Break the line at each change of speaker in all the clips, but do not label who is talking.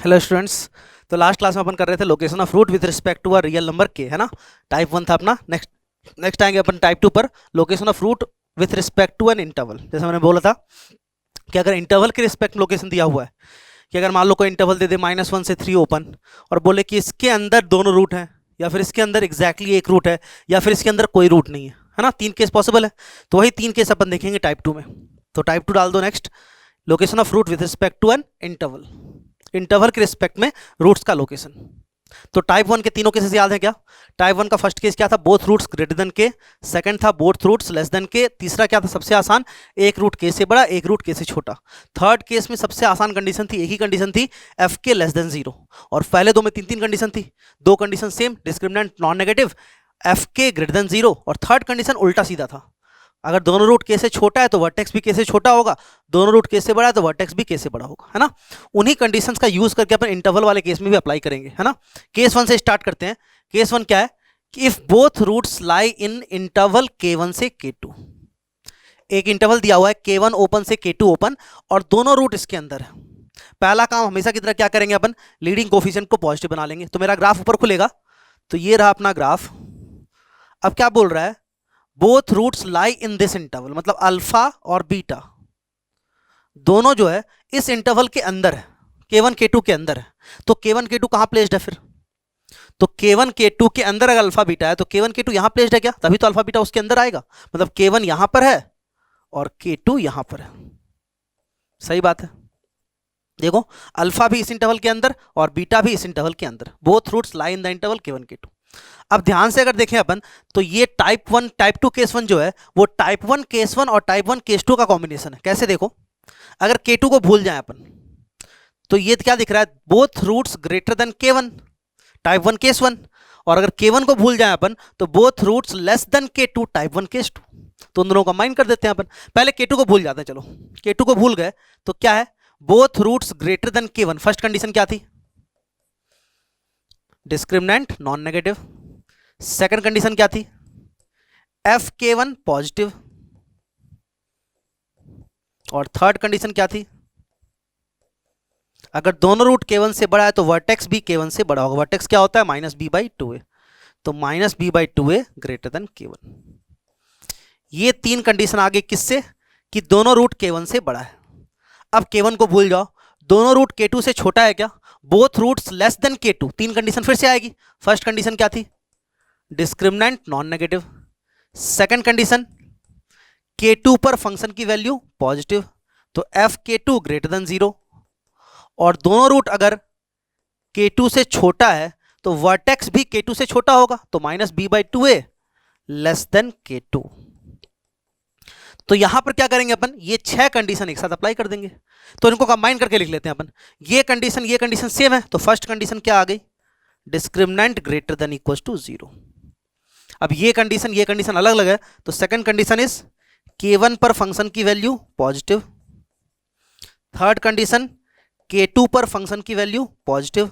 Hello students. तो last class में अपन कर रहे थे location of root with respect to a real number के, है ना। टाइप 1 था अपना। नेक्स्ट आएंगे अपन टाइप 2 पर, location of root with respect to an interval. जैसे मैंने बोला था कि अगर इंटरवल के रिस्पेक्ट लोकेशन दिया हुआ है कि अगर मान लो कोई इंटरवल दे दे -1 से 3 ओपन और बोले कि इसके अंदर दोनों रूट हैं या फिर इसके अंदर एग्जैक्टली एक रूट है या फिर इसके अंदर कोई रूट नहीं है ना। 3 केस पॉसिबल है, तो वही 3 केस अपन देखेंगे टाइप 2 में। तो टाइप 2 डाल दो next, location of root with respect to an interval. Interval के रिस्पेक्ट में रूट्स का लोकेशन। तो टाइप 1 के तीनों केसेस याद है क्या? टाइप 1 का फर्स्ट केस क्या था? बोथ रूट्स ग्रेटर देन के। सेकंड था बोथ रूट्स लेस देन के। तीसरा क्या था सबसे आसान? एक रूट के से बड़ा एक रूट के से छोटा। थर्ड केस में सबसे आसान कंडीशन थी, एक ही कंडीशन थी, एफ के लेस देन 0। और पहले दो में 3 कंडीशन थी, दो condition same, discriminant non negative, F के ग्रेटर देन 0। और थर्ड कंडीशन उल्टा सीधा था, अगर दोनों रूट के से छोटा है तो वर्टेक्स भी के से छोटा होगा, दोनों रूट के से बड़ा है तो वर्टेक्स भी के से बड़ा होगा, है ना। उन्हीं कंडीशंस का यूज करके अपन इंटरवल वाले केस में भी अप्लाई करेंगे, है ना। केस 1 से स्टार्ट करते हैं। केस 1 क्या है कि if both roots lie in interval k1 से k2। एक इंटरवल दिया हुआ है k1 ओपन से k2 ओपन और दोनों रूट इसके अंदर है। पहला काम हमेशा की तरह क्या करेंगे अपन, लीडिंग कोफिशिएंट को पॉजिटिव बना लेंगे। तो मेरा ग्राफ ऊपर खुलेगा, तो ये रहा अपना ग्राफ। अब क्या बोल रहा है, both roots lie in this interval, मतलब अल्फा और बीटा दोनों जो है इस इंटरवल के अंदर है, k1 k2 के अंदर है। तो k1 k2 कहां प्लेस्ड है फिर? तो k1 k2 के अंदर अगर अल्फा बीटा है तो k1 k2 यहां प्लेस्ड है क्या? तभी तो अल्फा बीटा उसके अंदर आएगा। मतलब k1 यहां पर है और k2 यहां पर है। सही बात है। देखो, अल्फा भी इस इंटरवल के अंदर और बीटा भी इस इंटरवल के अंदर, both roots lie in the interval k1 k2। अब ध्यान से अगर देखें अपन तो ये टाइप 1 टाइप 2 केस 1 जो है वो टाइप 1 केस 1 और टाइप 1 केस 2 का कॉम्बिनेशन है। कैसे? देखो, अगर k2 को भूल जाए अपन तो ये क्या दिख रहा है, both roots greater than k1, type 1 case 1। और अगर k1 को भूल जाए अपन तो both roots less than k2, type 1 case 2। तो उन दोनों को कंबाइन कर देते हैं अपन। पहले k2 को भूल जाते हैं, चलो k2 को भूल गए तो क्या है, both roots greater than k1। First condition क्या थी? Discriminant non negative. Second condition क्या थी? F k1 positive. और थर्ड कंडीशन क्या थी? अगर दोनों रूट k1 से बड़ा है तो वर्टेक्स भी k1 से बड़ा होगा। वर्टेक्स क्या होता है? -b/2a। तो -b/2a ग्रेटर देन k1। ये 3 कंडीशन आ गई किससे? कि दोनों रूट k1 से बड़ा है। अब k1 को भूल जाओ, दोनों रूट k2 से छोटा है क्या? Both roots less than k2। 3 condition फिर से आएगी। फर्स्ट कंडीशन क्या थी? Discriminant non negative. Second condition, k2 पर फंक्शन की वैल्यू पॉजिटिव, तो एफ k2 ग्रेटर देन 0। और दोनों रूट अगर k2 से छोटा है तो वर्टेक्स भी k2 से छोटा होगा, तो -b/2a लेस देन k2। तो यहां पर क्या करेंगे अपन, ये 6 कंडीशन एक साथ अप्लाई कर देंगे। तो इनको कंबाइन करके लिख लेते हैं अपन। ये कंडीशन सेम है, तो फर्स्ट कंडीशन क्या आ गई? Discriminant greater than equal to 0। अब ये कंडीशन अलग अलग है, तो सेकंड कंडीशन इज k1 पर फंक्शन की value positive. Third condition, k2 पर फंक्शन की वैल्यू पॉजिटिव।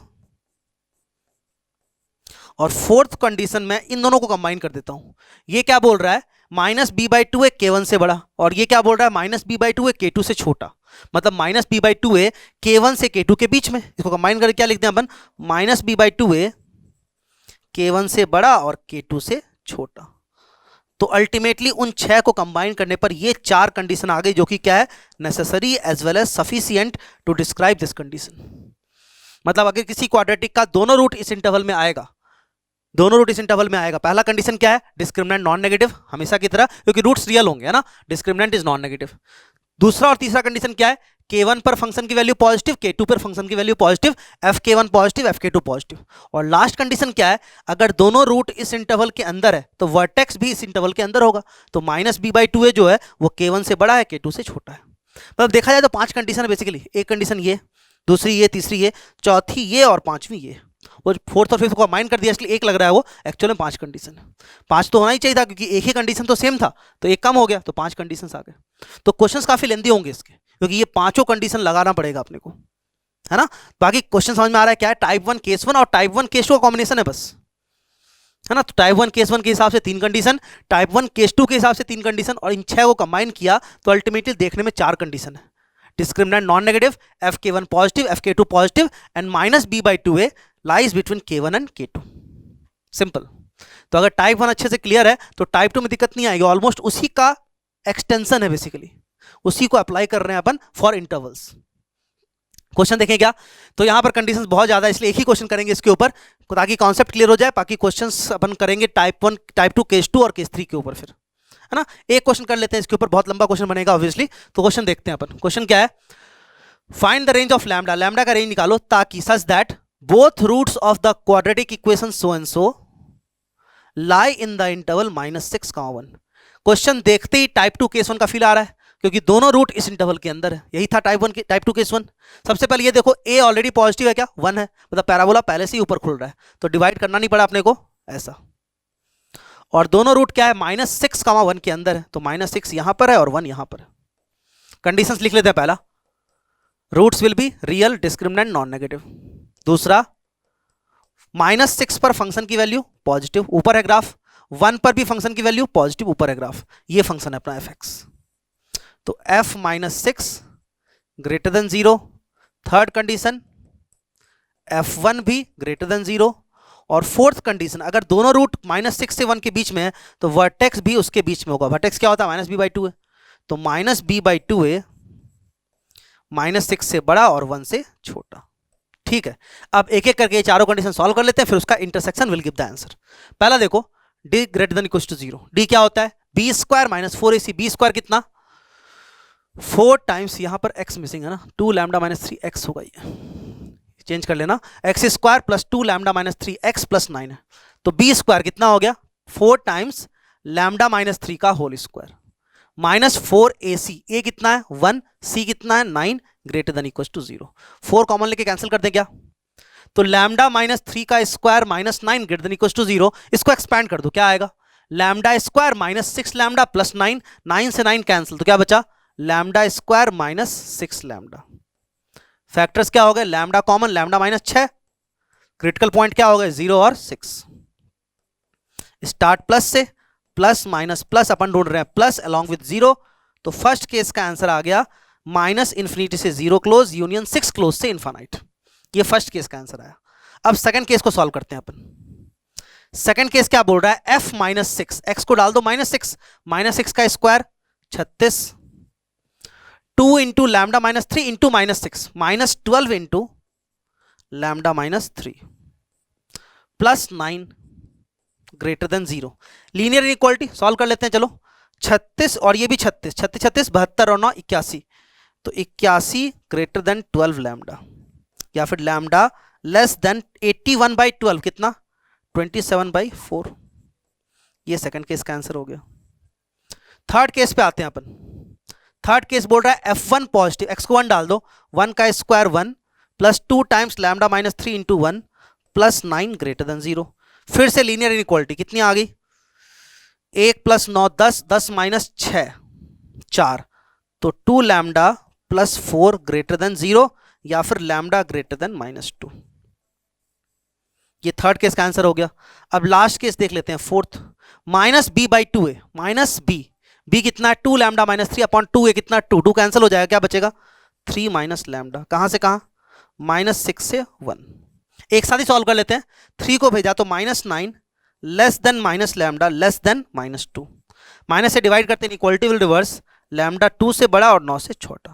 और फोर्थ कंडीशन में इन दोनों को कंबाइन कर देता हूं। ये क्या बोल रहा है, -b/2a k1 से बड़ा, और ये क्या बोल रहा है, -b/2a k2 से छोटा। मतलब -b/2a k1 से k2 के बीच में। इसको कंबाइन करके क्या लिखते हैं अपन, -b/2a k1 से बड़ा और k2 से छोटा। तो अल्टीमेटली उन 6 को कंबाइन करने पर ये 4 कंडीशन आ गई, जो कि क्या है, necessary as well as sufficient to describe this condition. मतलब अगर किसी क्वाड्रेटिक का दोनों रूट इस इंटरवल में आएगा, पहला कंडीशन क्या है, डिस्क्रिमिनेंट नॉन नेगेटिव हमेशा की तरह, क्योंकि रूट्स रियल होंगे, है ना, डिस्क्रिमिनेंट इज नॉन नेगेटिव। दूसरा और तीसरा कंडीशन क्या है, k1 पर फंक्शन की वैल्यू पॉजिटिव, k2 पर फंक्शन की value positive, F k1 positive, F k2 positive. और लास्ट कंडीशन क्या है, अगर दोनों रूट इस इंटरवल के अंदर है तो वर्टेक्स भी इस इंटरवल के अंदर होगा। तो -b/2a जो है वो k1 से बड़ा है, k2 से छोटा है। मतलब देखा जाए तो 5 कंडीशन है बेसिकली। एक कंडीशन ये, दूसरी ये, तीसरी ये, चौथी ये और पांचवी ये। और फोर्थ और फिफ्थ को कंबाइन कर दिया इसलिए एक लग रहा है, वो एक्चुअल में 5 कंडीशन है। 5 तो होना ही चाहिए था, क्योंकि एक ही कंडीशन तो सेम था, तो एक कम हो गया, तो 5 कंडीशन आ गए। तो क्वेश्चंस काफी लेंदी होंगे इसके, क्योंकि ये 5 कंडीशन लगाना पड़ेगा अपने को, है ना। बाकी क्वेश्चन समझ में आ रहा है क्या है, टाइप 1 केस 1 और टाइप 1 केस 2 का कॉम्बिनेशन है बस, है ना। तो टाइप 1 केस 1 के हिसाब से 3 कंडीशन, टाइप 1 केस 2 के हिसाब से 3 कंडीशन, और इन 6 को कंबाइन किया तो अल्टीमेटली देखने में 4 कंडीशन है। Discriminant non negative, fk1 positive, fk2 positive and minus b by 2a lies between k1 and k2। Simple. तो अगर टाइप 1 अच्छे से क्लियर है तो टाइप 2 में दिक्कत नहीं आएगी, ऑलमोस्ट उसी का एक्सटेंशन है, बेसिकली उसी को अप्लाई कर रहे हैं अपन फॉर इंटरवल्स। क्वेश्चन देखें क्या, तो यहां पर कंडीशंस बहुत ज्यादा है, इसलिए एक ही क्वेश्चन करेंगे इसके ऊपर ताकि कॉन्सेप्ट क्लियर हो जाए। बाकी क्वेश्चंस अपन करेंगे टाइप 1, टाइप 2, केस 2 और केस 3 के ऊपर फिर, है ना। एक क्वेश्चन कर लेते हैं इसके ऊपर, बहुत लंबा क्वेश्चन बनेगा ऑब्वियसली। तो क्वेश्चन देखते हैं अपन। क्वेश्चन क्या है, find the range of lambda, lambda का रेंज निकालो ताकि such that both roots of the quadratic equation so and so lie in the interval -6, 1। Question देखते ही टाइप 2 केस 1 का फील आ रहा है क्योंकि दोनों रूट इस इंटरवल के अंदर है। यही था टाइप 1 टाइप 2 केस 1। सबसे पहले ये देखो a ऑलरेडी पॉजिटिव है क्या, 1 है, मतलब पैराबोला पहले से ही ऊपर खुल रहा है, तो डिवाइड करना नहीं पड़ा अपने को ऐसा। और दोनों रूट क्या है, -6, 1 के अंदर है, तो -6 यहां पर है और 1 यहां पर है। कंडीशंस लिख लेते हैं। पहला, roots will be real, discriminant, non negative. दूसरा, -6 पर फंक्शन की वैल्यू पॉजिटिव, ऊपर है ग्राफ। 1 पर भी फंक्शन की वैल्यू पॉजिटिव, ऊपर है ग्राफ। ये फंक्शन है अपना f(x). तो f -6 greater than 0। Third condition, f1 भी ग्रेटर देन 0। और फोर्थ कंडीशन, अगर दोनों रूट -6 से 1 के बीच में है तो वर्टेक्स भी उसके बीच में होगा। वर्टेक्स क्या होता है, -b/2 है, तो -b/2a -6 से बड़ा और 1 से छोटा। ठीक है, अब एक एक करके ये चारों कंडीशन सॉल्व कर लेते हैं, फिर उसका intersection will give the answer. पहला देखो, d greater than equal to 0। d क्या होता है, b² - 4ac। b² कितना, 4 टाइम्स, यहां पर x मिसिंग है ना, 2 लैम्डा -3x होगा, ये चेंज कर लेना, x² + 2 लैम्डा -3x + 9 है, तो b² कितना हो गया, 4 टाइम्स लैम्डा -3 का होल स्क्वायर -4ac। a कितना है 1, c कितना है 9, greater than equal to 0। 4 common लेके कैंसिल कर दें क्या, तो लैम्डा -3 का square -9 greater than equal to 0। इसको एक्सपैंड कर दो, क्या आएगा, लैम्डा स्क्वायर -6 लैम्डा + 9, 9 से 9 कैंसिल, तो क्या बचा, लैम्डा स्क्वायर -6 लैम्डा। फैक्टर्स क्या हो गए, lambda common, lambda -6, critical point क्या हो गए 0 और 6। स्टार्ट प्लस से, प्लस माइनस प्लस अपन ढूंढ रहे हैं, प्लस अलॉन्ग विद 0, तो फर्स्ट केस का आंसर आ गया -∞ से 0 क्लोज यूनियन 6 क्लोज से इनफाइनाइट। ये फर्स्ट केस का आंसर आया। अब सेकंड केस को सॉल्व करते हैं अपन। सेकंड केस क्या बोल रहा है, f -6, x को डाल दो -6, -6 का square 36, 2 into lambda -3 into -6, -12 into lambda -3 plus 9 greater than 0। Linear inequality solve कर लेते हैं, चलो। 36 और ये भी 36, 36 36 72 और 9 81, तो 81 ग्रेटर देन 12 लैम्डा, या फिर लैम्डा लेस देन 81/12 कितना, 27/4। ये सेकंड केस का आंसर हो गया। थर्ड केस पे आते हैं अपन। थर्ड केस बोल रहा है f1 पॉजिटिव, x को 1 डाल दो, 1 का square 1 plus 2 times lambda -3 into 1 plus 9 greater than 0। फिर से लीनियर इनइक्वालिटी कितनी आ गई, 1 + 9 10, 10 - 6 4, तो 2 लैम्डा + 4 ग्रेटर देन 0, या फिर लैम्डा ग्रेटर देन -2। ये थर्ड केस का आंसर हो गया। अब लास्ट केस देख लेते हैं, फोर्थ, -b/2a, -b कितना है 2 लैम्डा -3/2a कितना 2, 2 कैंसिल हो जाएगा, क्या बचेगा 3 - लैम्डा, कहां से कहां, -6 से 1। एक साथ ही सॉल्व कर लेते हैं, 3 को भेजा तो -9 less than lambda less than -2, minus से डिवाइड करते हैं, इक्वालिटी विल रिवर्स, लैम्डा 2 से बड़ा और 9 से छोटा।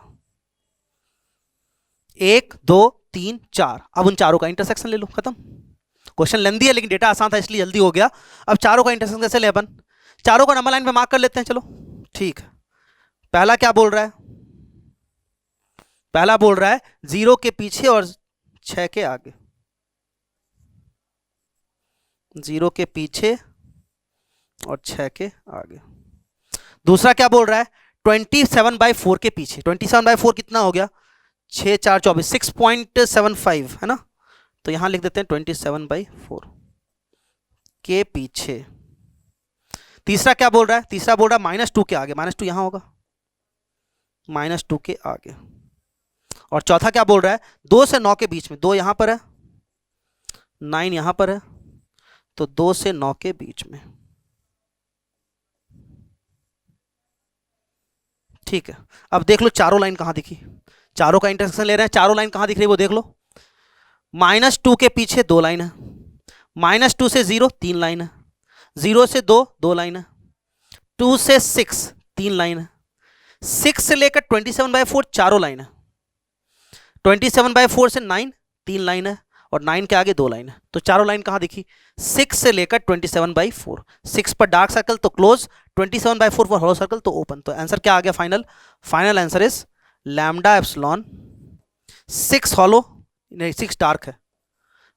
1 2 3 4, अब उन चारों का इंटरसेक्शन ले लो, खत्म। क्वेश्चन लेंदी है लेकिन डेटा आसान था इसलिए जल्दी हो गया। अब चारों का इंटरसेक्शन कैसे ले अपन, चारों को नंबर लाइन पे मार्क कर लेते हैं, चलो ठीक है। पहला क्या बोल रहा है, पहला बोल रहा है 0 के पीछे और 6 के आगे, 0 के पीछे और 6 के आगे। दूसरा क्या बोल रहा है 27/4 के पीछे, 27/4 कितना हो गया 6 4 24, 6.75 है ना, तो यहां लिख देते हैं 27/4 के पीछे। तीसरा क्या बोल रहा है, तीसरा बोल रहा है -2 के आगे, -2 यहां होगा, -2 के आगे। और चौथा क्या बोल रहा है 2 से 9 के बीच में, 2 यहां पर है 9 यहां पर है, तो 2 से 9 के बीच में। ठीक है, अब देख लो चारों लाइन कहाँ दिखी, चारों का इंटरसेक्शन ले रहे हैं, चारों लाइन कहाँ दिख रही है वो देख लो। -2 के पीछे 2 लाइन है, -2 से 0 3 लाइन है, 0 से 2 2 लाइन है, 2 से 6 3 लाइन है, 6 से लेकर 27/4 चारों लाइन है, 27/4 से 9 3 लाइन है, और 9 के आगे 2 लाइन है। तो चारों लाइन कहाँ दिखी, 6 से लेकर 27/4, 6 पर डार्क सर्कल तो क्लोज, 27/4 पर हॉलो सर्कल तो ओपन। तो आंसर क्या आ गया final, final answer is lambda epsilon 6 hollow, नहीं 6 डार्क है,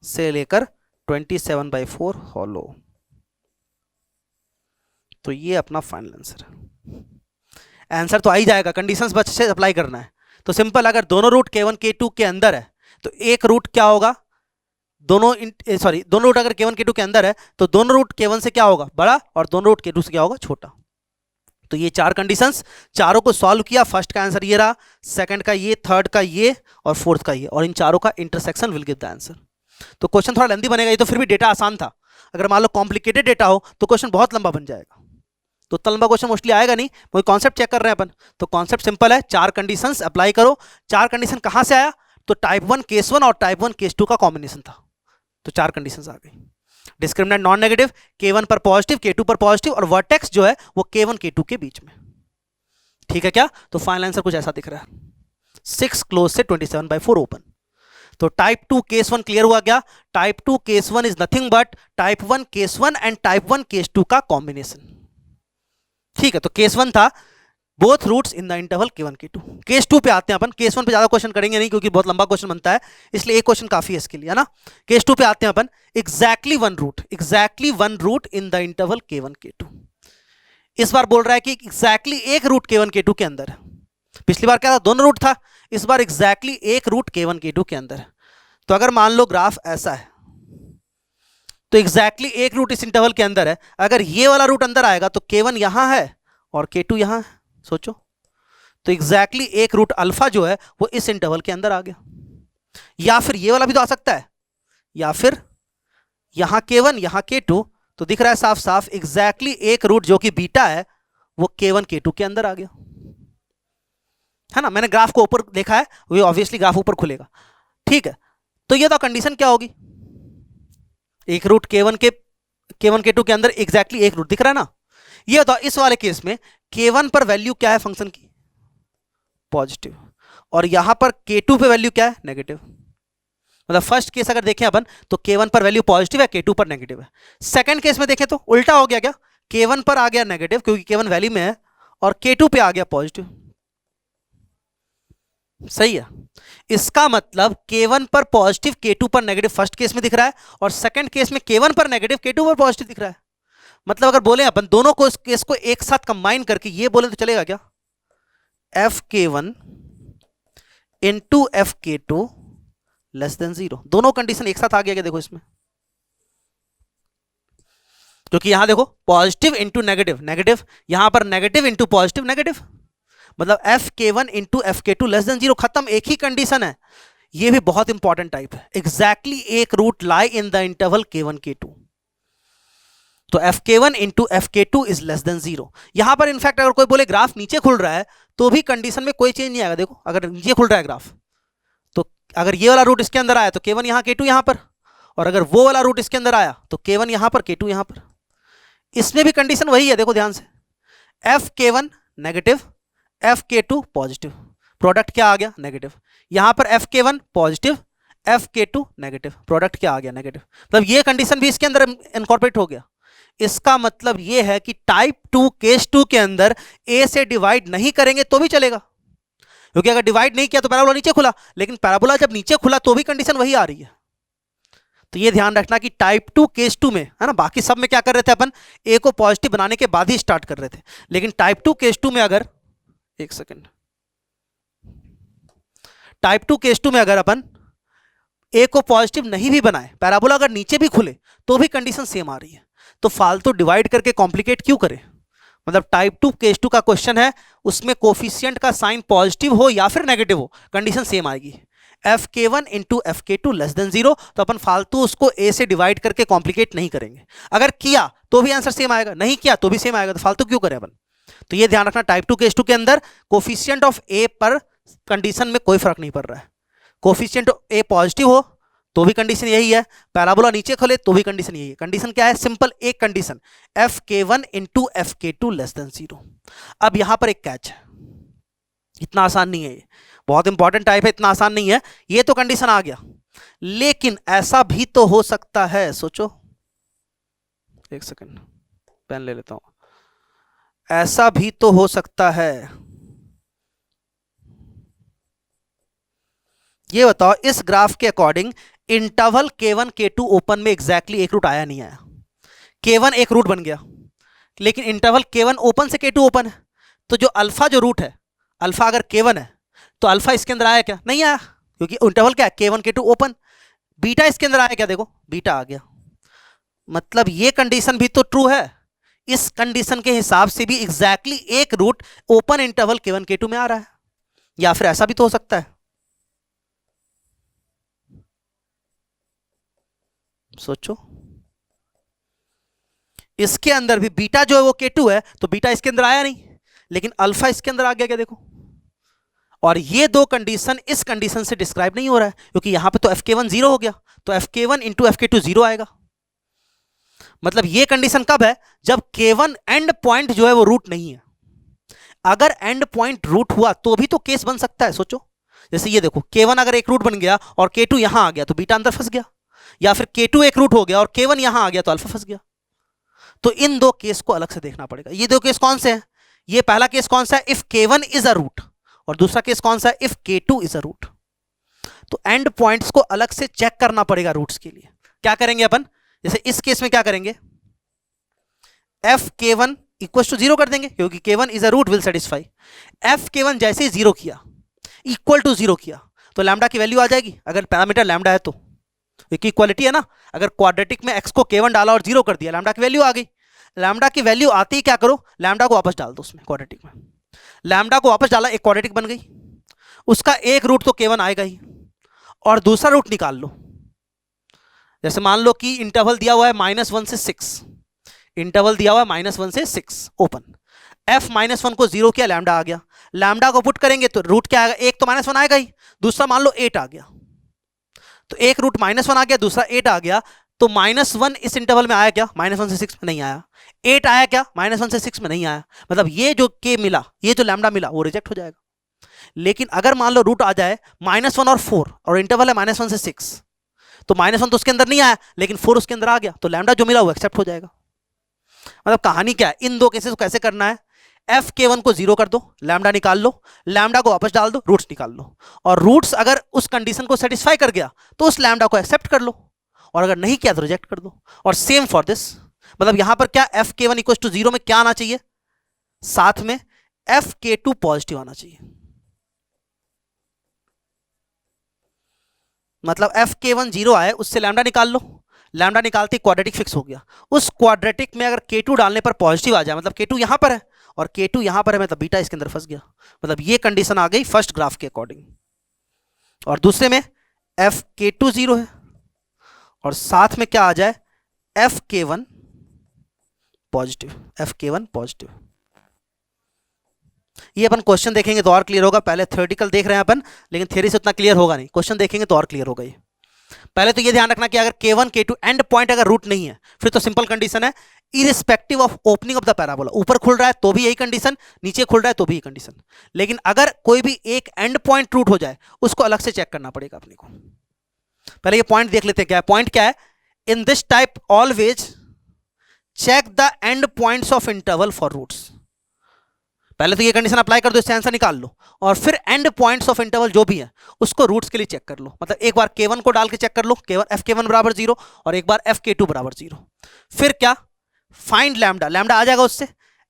से लेकर 27/4 हॉलो। तो ये अपना फाइनल आंसर है। आंसर तो आ ही जाएगा, कंडीशंस बस से अप्लाई करना है। तो सिंपल, अगर दोनों रूट k1 k2 के अंदर है तो एक रूट क्या होगा, दोनों रूट अगर k1 k2 के अंदर है तो दोनों रूट k1 से क्या होगा बड़ा, और दोनों रूट k2 से क्या होगा छोटा। तो ये 4 कंडीशंस, चारों को सॉल्व किया, फर्स्ट का आंसर ये रहा, सेकंड का ये, थर्ड का ये, और फोर्थ का ये, और इन चारों का intersection will give the answer. तो क्वेश्चन थोड़ा लेंथी बनेगा, ये तो फिर भी डेटा आसान था। अगर मान लो कॉम्प्लिकेटेड डेटा हो तो क्वेश्चन बहुत लंबा बन जाएगा। तो उतना लंबा क्वेश्चन मोस्टली आएगा नहीं, वही कॉन्सेप्ट चेक कर रहे हैं अपन। तो कॉन्सेप्ट सिंपल है, 4 कंडीशंस अप्लाई करो। 4 कंडीशन कहां से आया, तो टाइप 1 केस 1 और टाइप 1 केस 2 का कॉम्बिनेशन था। तो 4 कंडीशंस आ गई। डिस्क्रिमिनेंट नॉन नेगेटिव, k1 पर पॉजिटिव k2 पर पॉजिटिव, और वर्टेक्स जो है वो k1 k2 के बीच में। ठीक है क्या, तो फाइनल आंसर कुछ ऐसा दिख रहा है, 6 क्लोज से 27/4 ओपन। तो टाइप 2 केस 1 क्लियर हुआ क्या, type 2 case 1 is nothing but type 1 case 1 and type 1 case 2 का कॉम्बिनेशन। ठीक है, तो केस 1 था both roots in the interval k1 k2। Case 2 पे आते हैं अपन, केस 1 पे ज्यादा क्वेश्चन करेंगे नहीं क्योंकि बहुत लंबा क्वेश्चन बनता है, इसलिए एक क्वेश्चन काफी है इसके लिए, है ना। केस 2 पे आते हैं अपन, exactly one root in the interval k1 k2। इस बार बोल रहा है कि एग्जैक्टली एक रूट k1 k2 के अंदर है। पिछली बार क्या था, दोनों रूट था, इस बार एग्जैक्टली एक रूट k1 k2 के अंदर है। तो अगर मान लो ग्राफ ऐसा है, तो एग्जैक्टली एक रूट इस इंटरवल के अंदर है, अगर ये वाला रूट अंदर आएगा तो k1 यहां है और k2 यहां है, सोचो। तो एग्जैक्टली एक रूट अल्फा जो है वो इस इंटरवल के अंदर आ गया। या फिर ये वाला भी तो आ सकता है, या फिर यहां k1 यहां k2, तो दिख रहा है साफ साफ एग्जैक्टली एक रूट जो कि बीटा है वो k1 k2 के अंदर आ गया, है ना। मैंने ग्राफ को ऊपर देखा है, वो ऑब्वियसली ग्राफ ऊपर खुलेगा। ठीक है, तो ये तो कंडीशन क्या होगी, एक रूट k1 k2 के अंदर एग्जैक्टली एक रूट दिख रहा है ना। ये बताओ इस वाले केस में k1 पर वैल्यू क्या है फंक्शन की, पॉजिटिव, और यहां पर k2 पे वैल्यू क्या है, नेगेटिव। मतलब फर्स्ट केस अगर देखें अपन तो k1 पर वैल्यू पॉजिटिव है, k2 पर नेगेटिव है। सेकंड केस में देखें तो उल्टा हो गया, क्या k1 पर आ गया नेगेटिव क्योंकि k1 वैल्यू में है, और k2 पे आ गया पॉजिटिव। सही है, इसका मतलब k1 पर पॉजिटिव k2 पर नेगेटिव फर्स्ट केस में दिख रहा है, और सेकंड केस में k1 पर नेगेटिव k2 पर पॉजिटिव दिख रहा है। मतलब अगर बोले अपन दोनों को इस केस को एक साथ कंबाइन करके ये बोले तो चलेगा क्या, fk1 into fk2 less than 0। दोनों कंडीशन एक साथ आ गया क्या, देखो इसमें, क्योंकि यहां देखो पॉजिटिव इंटू नेगेटिव नेगेटिव, यहां पर नेगेटिव इंटू पॉजिटिव नेगेटिव, मतलब fk1 into fk2 less than 0, खत्म, एक ही कंडीशन है। ये भी बहुत इंपॉर्टेंट टाइप है, एग्जैक्टली एक root lie in the interval k1 k2। तो fk1 into fk2 is less than 0। यहां पर इनफैक्ट अगर कोई बोले ग्राफ नीचे खुल रहा है तो भी कंडीशन में कोई चेंज नहीं आएगा। देखो अगर नीचे खुल रहा है ग्राफ, तो अगर ये वाला रूट इसके अंदर आया तो k1 यहां k2 यहां पर, और अगर वो वाला रूट इसके अंदर आया तो k1 यहां पर k2 यहां पर। इसमें भी कंडीशन वही है, देखो ध्यान से, fk1 negative fk2 positive, product क्या आ गया, नेगेटिव। यहां पर fk1 positive fk2 negative, product क्या आ गया, नेगेटिव। मतलब ये कंडीशन भी इसके अंदर इनकॉर्पोरेट हो गया। इसका मतलब ये है कि टाइप 2 केस 2 के अंदर a से डिवाइड नहीं करेंगे तो भी चलेगा, क्योंकि अगर डिवाइड नहीं किया तो पैराबोला नीचे खुला, लेकिन पैराबोला जब नीचे खुला तो भी कंडीशन वही आ रही है। तो ये ध्यान रखना कि टाइप 2 केस 2 में, है ना, बाकी सब में क्या कर रहे थे अपन, a को पॉजिटिव बनाने के बाद ही स्टार्ट कर रहे थे, लेकिन टाइप 2 केस 2 में अगर, एक सेकेंड, टाइप 2 केस 2 में अगर अपन a को पॉजिटिव नहीं भी बनाए, पैराबोला अगर नीचे भी खुले तो भी कंडीशन सेम आ रही है। तो फालतू डिवाइड करके कॉम्प्लिकेट क्यों करें। मतलब टाइप 2 केस 2 का क्वेश्चन है, उसमें कोफिशिएंट का साइन पॉजिटिव हो या फिर नेगेटिव हो, कंडीशन सेम आएगी। fk1 into fk2 less than 0, तो अपन फालतू उसको a से डिवाइड करके कॉम्प्लिकेट नहीं करेंगे। अगर किया तो भी आंसर सेम आएगा, नहीं किया तो भी सेम आएगा, तो फालतू क्यों करें अपन। तो ये ध्यान रखना, टाइप 2 केस 2 के अंदर कोफिशिएंट ऑफ ए पर कंडीशन में कोई फर्क नहीं पड़ रहा है। कोफिशिएंट ए पॉजिटिव हो तो भी कंडीशन यही है, पैराबोला नीचे खोले तो भी कंडीशन यही है। कंडीशन क्या है? सिंपल एक condition, F K one into F K two less than 0। अब यहां पर एक कैच है, इतना आसान नहीं है ये, बहुत इंपॉर्टेंट टाइप है, इतना आसान नहीं है। ये तो कंडीशन आ गया, लेकिन ऐसा भी तो हो सकता है, सोचो, एक सेकंड पेन ले लेता हूं। ऐसा भी तो हो सकता है, ये बताओ इस ग्राफ के according interval k1 k2 open में एग्जैक्टली एक रूट आया नहीं आया? k1 एक रूट बन गया, लेकिन इंटरवल k1 ओपन से k2 ओपन है, तो जो अल्फा जो रूट है, अल्फा अगर k1 है तो अल्फा इसके अंदर आया क्या? नहीं आया, क्योंकि इंटरवल क्या है? k1 k2 open. बीटा इसके अंदर आया क्या? देखो बीटा आ गया, मतलब ये कंडीशन भी तो ट्रू है। इस कंडीशन के हिसाब से भी एग्जैक्टली एक root open interval k1 k2 में आ रहा है, या फिर ऐसा भी तो हो सकता है, सोचो। इसके अंदर भी बीटा जो है वो k2 है, तो बीटा इसके अंदर आया नहीं, लेकिन अल्फा इसके अंदर आ गया क्या? देखो, और ये दो कंडीशन इस कंडीशन से डिस्क्राइब नहीं हो रहा है, क्योंकि यहां पे तो fk1 0 हो गया, तो fk1 इंटू fk2 0 आएगा। मतलब ये कंडीशन कब है? जब k1 एंड पॉइंट जो है वो रूट नहीं है। अगर एंड पॉइंट रूट हुआ तो भी तो केस बन सकता है, सोचो। जैसे ये देखो, k1 अगर एक रूट बन गया और k2 यहां आ गया तो बीटा अंदर फंस गया, या फिर k2 एक रूट हो गया और k1 यहां आ गया तो अल्फा फंस गया। तो इन दो केस को अलग से देखना पड़ेगा। ये दो केस कौन से हैं? ये पहला केस कौन सा है? If k1 is a root, और दूसरा केस कौन सा है? If k2 is a root. तो एंड पॉइंट्स को अलग से चेक करना पड़ेगा रूट्स के लिए। क्या करेंगे अपन? जैसे इस केस में क्या करेंगे, एफ k1 इक्वल टू 0 कर देंगे, क्योंकि k1 is a root will satisfy. F k1 जैसे ही 0 किया, इक्वल टू 0 किया, तो लैम्डा की वैल्यू आ जाएगी, अगर पैरामीटर लैम्डा है तो, क्योंकि इक्वालिटी है ना। अगर क्वाड्रेटिक में x को k1 डाला और 0 कर दिया, लैम्डा की वैल्यू आ गई। लैम्डा की वैल्यू आती ही क्या करो, लैम्डा को वापस डाल दो उसमें क्वाड्रेटिक में। लैम्डा को वापस डाला, एक क्वाड्रेटिक बन गई, उसका एक रूट तो k1 आएगा ही, और दूसरा रूट निकाल लो। जैसे मान लो कि इंटरवल दिया हुआ है -1 से 6, इंटरवल दिया हुआ है -1 से 6 ओपन। f -1 को 0 किया, लैम्डा आ गया। लैम्डा को पुट करेंगे तो रूट क्या आएगा? एक तो -1 आएगा ही, दूसरा मान लो 8 आ गया, तो एक रूट -1 आ गया, दूसरा 8 आ गया। तो -1 इस इंटरवल में आया क्या? -1 से 6 में नहीं आया। 8 आया क्या? -1 से 6 में नहीं आया। मतलब ये जो k मिला, ये जो लैम्डा मिला, वो रिजेक्ट हो जाएगा। लेकिन अगर मान लो रूट आ जाए -1 और 4, और इंटरवल है -1 से 6, तो -1 तो उसके अंदर नहीं आया, लेकिन 4 उसके अंदर आ गया, तो लैम्डा जो मिला वो एक्सेप्ट हो जाएगा। मतलब कहानी क्या है, इन दो केसेस को कैसे करना है? एफ k1 को 0 कर दो, लैम्डा निकाल लो, लैम्डा को वापस डाल दो, रूट्स निकाल लो, और रूट्स अगर उस कंडीशन को सेटिस्फाई कर गया तो उस लैम्डा को एक्सेप्ट कर लो, और अगर नहीं किया तो रिजेक्ट कर दो। और सेम फॉर दिस, मतलब यहां पर क्या एफ k1 इक्वल टू 0 में क्या आना चाहिए? साथ में एफ k2 पॉजिटिव आना चाहिए। मतलब एफ k1 0 आए, उससे लैम्डा निकाल लो, लैम्डा निकालते क्वाड्रेटिक फिक्स हो गया। उस क्वाड्रेटिक में अगर k2 डालने पर पॉजिटिव आ जाए, मतलब k2 यहां पर है और k2 यहां पर है, मतलब बीटा इसके अंदर फंस गया। मतलब ये कंडीशन आ गई फर्स्ट ग्राफ के अकॉर्डिंग। और दूसरे में एफ k2 0 है, और साथ में क्या आ जाए? F k1 positive, F k1 positive. ये अपन क्वेश्चन देखेंगे तो और क्लियर होगा। पहले थ्योरेटिकल देख रहे हैं अपन, लेकिन थ्योरी से उतना क्लियर होगा नहीं, क्वेश्चन देखेंगे तो और क्लियर होगा ये। पहले तो ये ध्यान रखना कि अगर k1 k2 एंड पॉइंट अगर रूट नहीं है, फिर तो सिंपल कंडीशन है, irrespective of opening of the parabola. ऊपर खुल रहा है तो भी यही कंडीशन, नीचे खुल रहा है तो भी यही कंडीशन। लेकिन अगर कोई भी एक एंड पॉइंट रूट हो जाए, उसको अलग से चेक करना पड़ेगा अपने को। पहले ये पॉइंट देख लेते हैं, क्या है पॉइंट? क्या है? In this type always check the end points of interval for roots. पहले तो ये कंडीशन अप्लाई कर दो, इससे आंसर निकाल लो, और फिर एंड पॉइंट्स ऑफ इंटरवल जो भी है उसको रूट्स के लिए चेक कर लो। मतलब एक बार k1 को डाल के चेक कर लो, एफ k1 बराबर 0, और एक बार एफ k2 बराबर 0। फिर क्या? फाइंड लैम्डा, लैम्डा आ जाएगा उससे,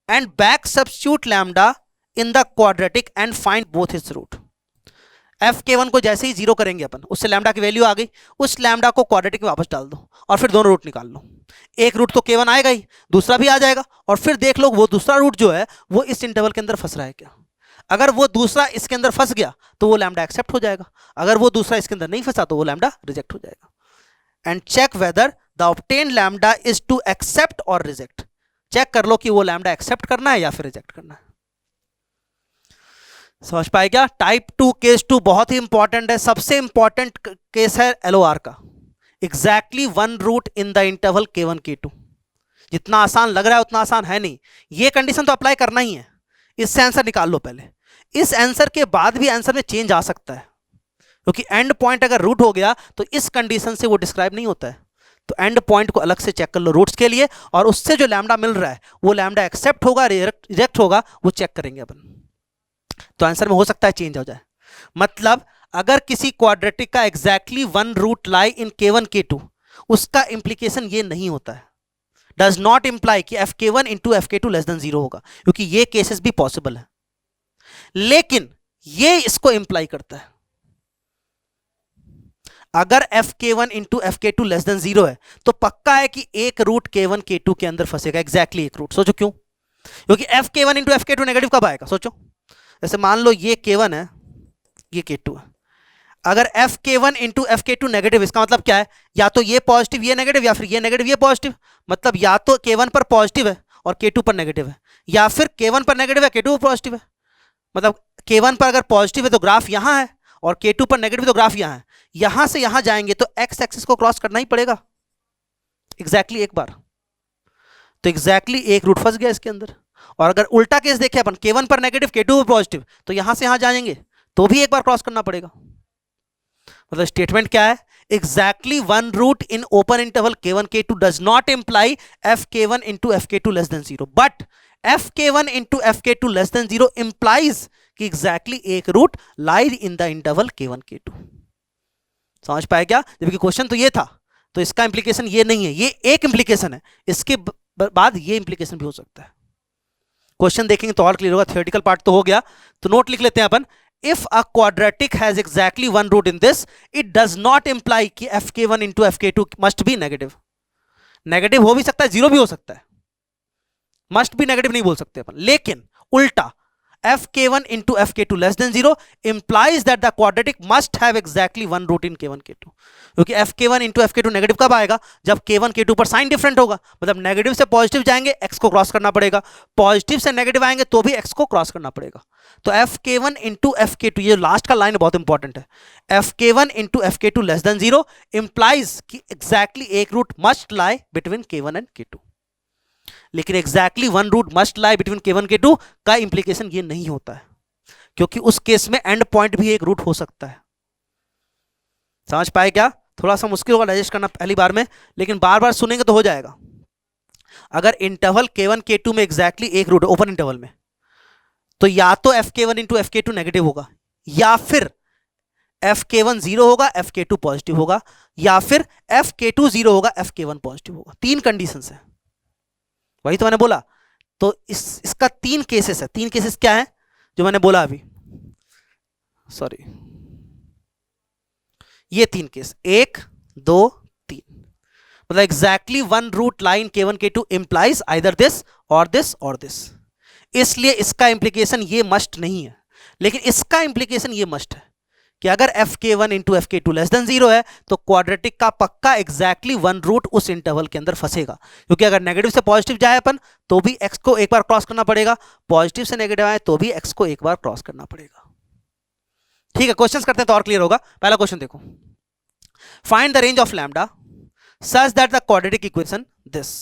and back substitute lambda in the quadratic and find both his root. F k1 को जैसे ही 0 करेंगे अपन, उससे लैम्डा की वैल्यू आ गई, उस लैम्डा को क्वाड्रेटिक में वापस डाल दो, और फिर दोनों रूट निकाल लो। एक रूट तो k1 आएगा ही, दूसरा भी आ जाएगा, और फिर देख लो वो दूसरा रूट जो है वो इस इंटरवल के अंदर फंस रहा है क्या। अगर वो दूसरा इसके अंदर फंस गया तो वो लैम्डा एक्सेप्ट हो जाएगा, अगर वो दूसरा इसके अंदर नहीं फंसा तो वो लैम्डा रिजेक्ट हो जाएगा। And check whether the obtained lambda is to accept और रिजेक्ट। चेक कर लो कि वो लैम्डा एक्सेप्ट करना है या फिर रिजेक्ट करना है। समझ पाए क्या? टाइप 2 केस 2 बहुत ही इंपॉर्टेंट है, सबसे इंपॉर्टेंट केस है एलओआर का। Exactly one root in the interval K1 K2। जितना आसान लग रहा है उतना आसान है नहीं, ये कंडीशन तो अप्लाई करना ही है। इससे आंसर निकाल लो पहले, इस आंसर के बाद भी आंसर में चेंज आ सकता है, क्योंकि एंड पॉइंट अगर रूट हो गया तो इस कंडीशन से वो डिस्क्राइब नहीं होता है। तो एंड पॉइंट को अलग से चेक कर लो रूट्स के लिए, और उससे जो लैम्डा मिल रहा है वो लैम्डा एक्सेप्ट होगा रिजेक्ट होगा, वो चेक करेंगे अपन। तो आंसर में हो सकता है चेंज हो जाए। मतलब अगर किसी क्वाड्रेटिक का एग्जैक्टली वन रूट लाई इन K1 K2, उसका इंप्लीकेशन ये नहीं होता है, डज नॉट इंप्लाई कि Fk1 into Fk2 less than 0 होगा, क्योंकि ये केसेस भी पॉसिबल है। लेकिन ये इसको इंप्लाई करता है। अगर Fk1 into Fk2 less than 0 है तो पक्का है कि एक रूट K1 K2 के अंदर फंसेगा, एग्जैक्टली एक रूट। सोचो क्यों? क्योंकि Fk1 इंटू Fk2 नेगेटिव कब आएगा? सोचो, जैसे मान लो ये K1 है, ये K2 है। अगर Fk1 इंटू Fk2 नेगेटिव, इसका मतलब क्या है? या तो ये पॉजिटिव ये नेगेटिव, या फिर ये नेगेटिव ये पॉजिटिव। मतलब या तो K1 पर पॉजिटिव है और K2 पर नेगेटिव है, या फिर K1 पर नेगेटिव है K2 पर पॉजिटिव है। मतलब K1 पर अगर पॉजिटिव है तो ग्राफ यहां है, और K2 पर नेगेटिव तो ग्राफ यहां है। यहां से यहां जाएंगे तो एक्स एक्सिस को क्रॉस करना ही पड़ेगा एग्जैक्टली एक बार। तो एग्जैक्टली एक रूट फंस गया इसके अंदर। और अगर उल्टा केस देखें अपन, K1 पर नेगेटिव K2 पर पॉजिटिव, तो यहां से यहां जाएंगे तो भी एक बार क्रॉस करना पड़ेगा। मतलब स्टेटमेंट क्या है? Exactly one root in open interval K1 K2 does not imply Fk1 into Fk2 less than 0, but Fk1 into Fk2 less than 0 implies कि एग्जैक्टली एक root lies in the interval K1 K2। समझ पाए क्या? जबकि question तो ये था, तो इसका इंप्लीकेशन ये नहीं है, ये एक इंप्लीकेशन है, इसके बाद ये इंप्लीकेशन भी हो सकता है। क्वेश्चन देखेंगे तो और क्लियर होगा, थियोरेटिकल पार्ट तो हो गया। तो नोट लिख लेते हैं अपन, if a quadratic has exactly one root in this, it does not imply कि Fk1 into Fk2 must be negative। Negative हो भी सकता है, जीरो भी हो सकता है, मस्ट भी नेगेटिव नहीं बोल सकते अपन। लेकिन उल्टा Fk1 into Fk2 less than 0 implies that the quadratic must have exactly one root in K1 K2, क्योंकि Fk1 into Fk2 नेगेटिव कब आएगा? जब K1 K2 पर साइन डिफरेंट होगा। मतलब नेगेटिव से पॉजिटिव जाएंगे x को क्रॉस करना पड़ेगा, पॉजिटिव से नेगेटिव आएंगे तो भी x को क्रॉस करना पड़ेगा। तो Fk1 into Fk2, ये लास्ट का लाइन बहुत इंपॉर्टेंट है, Fk1 into Fk2 less than 0 implies कि एग्जैक्टली एक root must lie between K1 and K2। लेकिन exactly one root must lie between K1 K2 का इंप्लीकेशन ये नहीं होता है, क्योंकि उस केस में एंड पॉइंट भी एक रूट हो सकता है। समझ पाए क्या? थोड़ा सा मुश्किल होगा डाइजेस्ट करना पहली बार में, लेकिन बार बार सुनेंगे तो हो जाएगा। अगर इंटरवल K1 K2 में एग्जैक्टली एक रूट ओपन इंटरवल में, तो या तो Fk1 इंटू Fk2 नेगेटिव होगा, या फिर Fk1 जीरो होगा Fk2 पॉजिटिव होगा, या फिर Fk2 जीरो होगा Fk1 पॉजिटिव होगा। तीन कंडीशंस है, वही तो मैंने बोला। तो इसका तीन केसेस है। तीन केसेस क्या है जो मैंने बोला अभी? सॉरी, ये तीन केस, 1 2 3। मतलब exactly one route line K1 K2 implies either this और दिस और दिस। इसलिए इसका इंप्लीकेशन ये मस्ट नहीं है, लेकिन इसका इंप्लीकेशन ये मस्ट है कि अगर Fk1 into Fk2 less than 0 है तो क्वाड्रेटिक का पक्का एग्जैक्टली वन रूट उस इंटरवल के अंदर फंसेगा। क्योंकि अगर नेगेटिव से पॉजिटिव जाए अपन तो भी x को एक बार क्रॉस करना पड़ेगा, पॉजिटिव से नेगेटिव आए तो भी x को एक बार क्रॉस करना पड़ेगा। ठीक है, क्वेश्चंस करते हैं तो और क्लियर होगा। पहला क्वेश्चन देखो, find the range of lambda such that the quadratic equation this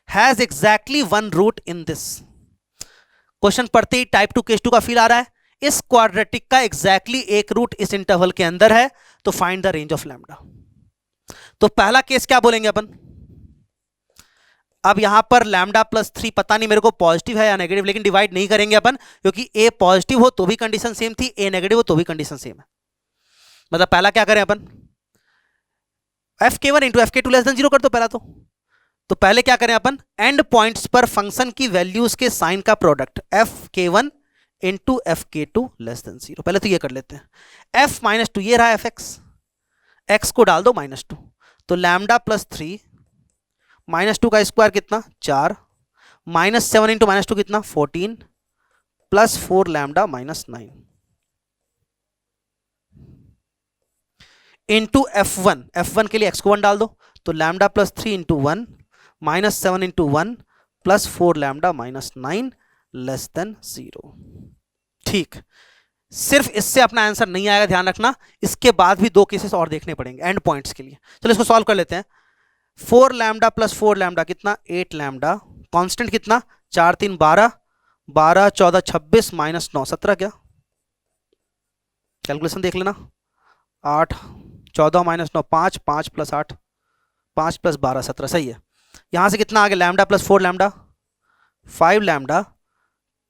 has exactly one root in this. Question पढ़ते ही टाइप 2 केस 2 का फील आ रहा है। इस क्वाड्रेटिक का एग्जैक्टली एक रूट इस इंटरवल के अंदर है, तो find the range of lambda. तो पहला केस क्या बोलेंगे अपन? अब यहां पर लैम्डा प्लस 3 पता नहीं मेरे को पॉजिटिव है या नेगेटिव, लेकिन डिवाइड नहीं करेंगे अपन, क्योंकि ए पॉजिटिव हो तो भी कंडीशन सेम थी, ए नेगेटिव हो तो भी कंडीशन सेम है। मतलब पहला क्या करें अपन? Fk1 into Fk2 less than 0 कर दो पहला। तो पहले क्या करें अपन? एंड पॉइंट्स पर फंक्शन की वैल्यूज के साइन का product Fk1 into Fk2 less than 0। पहले तो ये कर लेते हैं। f माइनस 2 ये रहा fx, x को डाल दो -2, तो लैम्डा प्लस 3 -2 का स्क्वायर कितना 4, -7 इंटू -2 कितना 14, प्लस 4 लैम्डा -9 इंटू f1 के लिए x को 1 डाल दो, तो lambda plus 3 into 1 -7 into 1 plus 4 lambda minus 9 less than 0। ठीक, सिर्फ इससे अपना आंसर नहीं आएगा, ध्यान रखना, इसके बाद भी दो केसेस और देखने पड़ेंगे एंड पॉइंट्स के लिए। चलो इसको सॉल्व कर लेते हैं। 4 लैम्डा प्लस 4 लैम्डा कितना, 8 लैम्डा, कांस्टेंट कितना, 4 3 12, 12 14 26 माइनस 9 17, क्या कैलकुलेशन देख लेना, 8 14 माइनस 9 5, 5 प्लस 8 5 प्लस 12 17, सही है। यहां से कितना आ गया, lambda plus 4 lambda 5 lambda,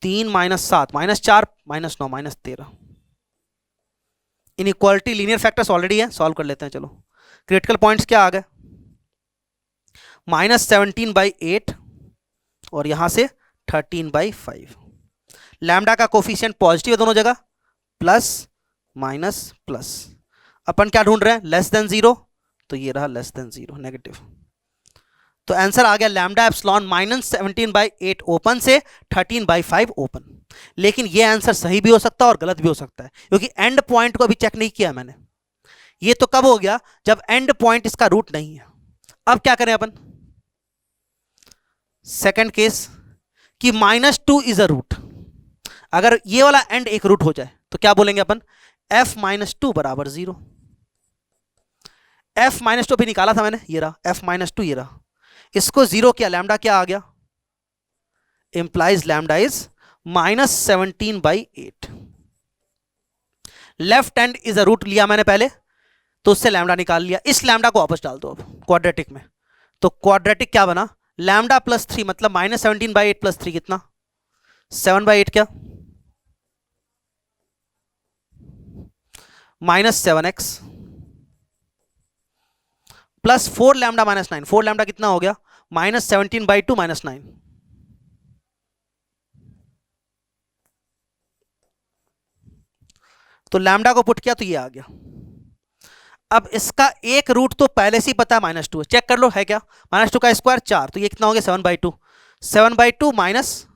3 minus 7 minus 4 minus 9 minus 13। Inequality linear factors already है, सॉल्व कर लेते हैं। चलो क्रिटिकल पॉइंट्स क्या आ गए, माइनस 17/8 और यहां से 13/5। लैम्डा का कोफिशिएंट पॉजिटिव है दोनों जगह, प्लस माइनस प्लस। अपन क्या ढूंढ रहे हैं, लेस देन 0, तो ये रहा लेस देन 0 नेगेटिव। तो आंसर आ गया लैम्डा एप्सिलॉन माइनस 17/8 ओपन से 13/5 ओपन। लेकिन ये आंसर सही भी हो सकता है और गलत भी हो सकता है, क्योंकि एंड पॉइंट को अभी चेक नहीं किया मैंने। ये तो कब हो गया, जब एंड पॉइंट इसका रूट नहीं है। अब क्या करें अपन, सेकंड केस कि -2 इज अ रूट। अगर ये वाला एंड एक रूट हो जाए तो क्या बोलेंगे अपन, f -2 बराबर 0। f -2 भी निकाला था मैंने, ये रहा f -2, ये रहा, इसको 0 किया, लैम्डा क्या आ गया, implies lambda is -17/8। Left hand is a root लिया मैंने पहले, तो उससे लैम्डा निकाल लिया। इस लैम्डा को वापस डाल दो अब क्वाड्रेटिक में, तो क्वाड्रेटिक क्या बना, लैम्डा प्लस 3 मतलब -17/8 प्लस 3 कितना, 7/8, क्या -7x plus 4 lambda minus 9, 4 lambda कितना हो गया, -17/2 माइनस 9। तो लैम्डा को पुट किया तो ये आ गया। अब इसका एक रूट तो पहले से ही पता है -2, चेक कर लो है क्या, -2 का स्क्वायर 4, तो ये कितना हो गया 7/2, 7/2 माइनस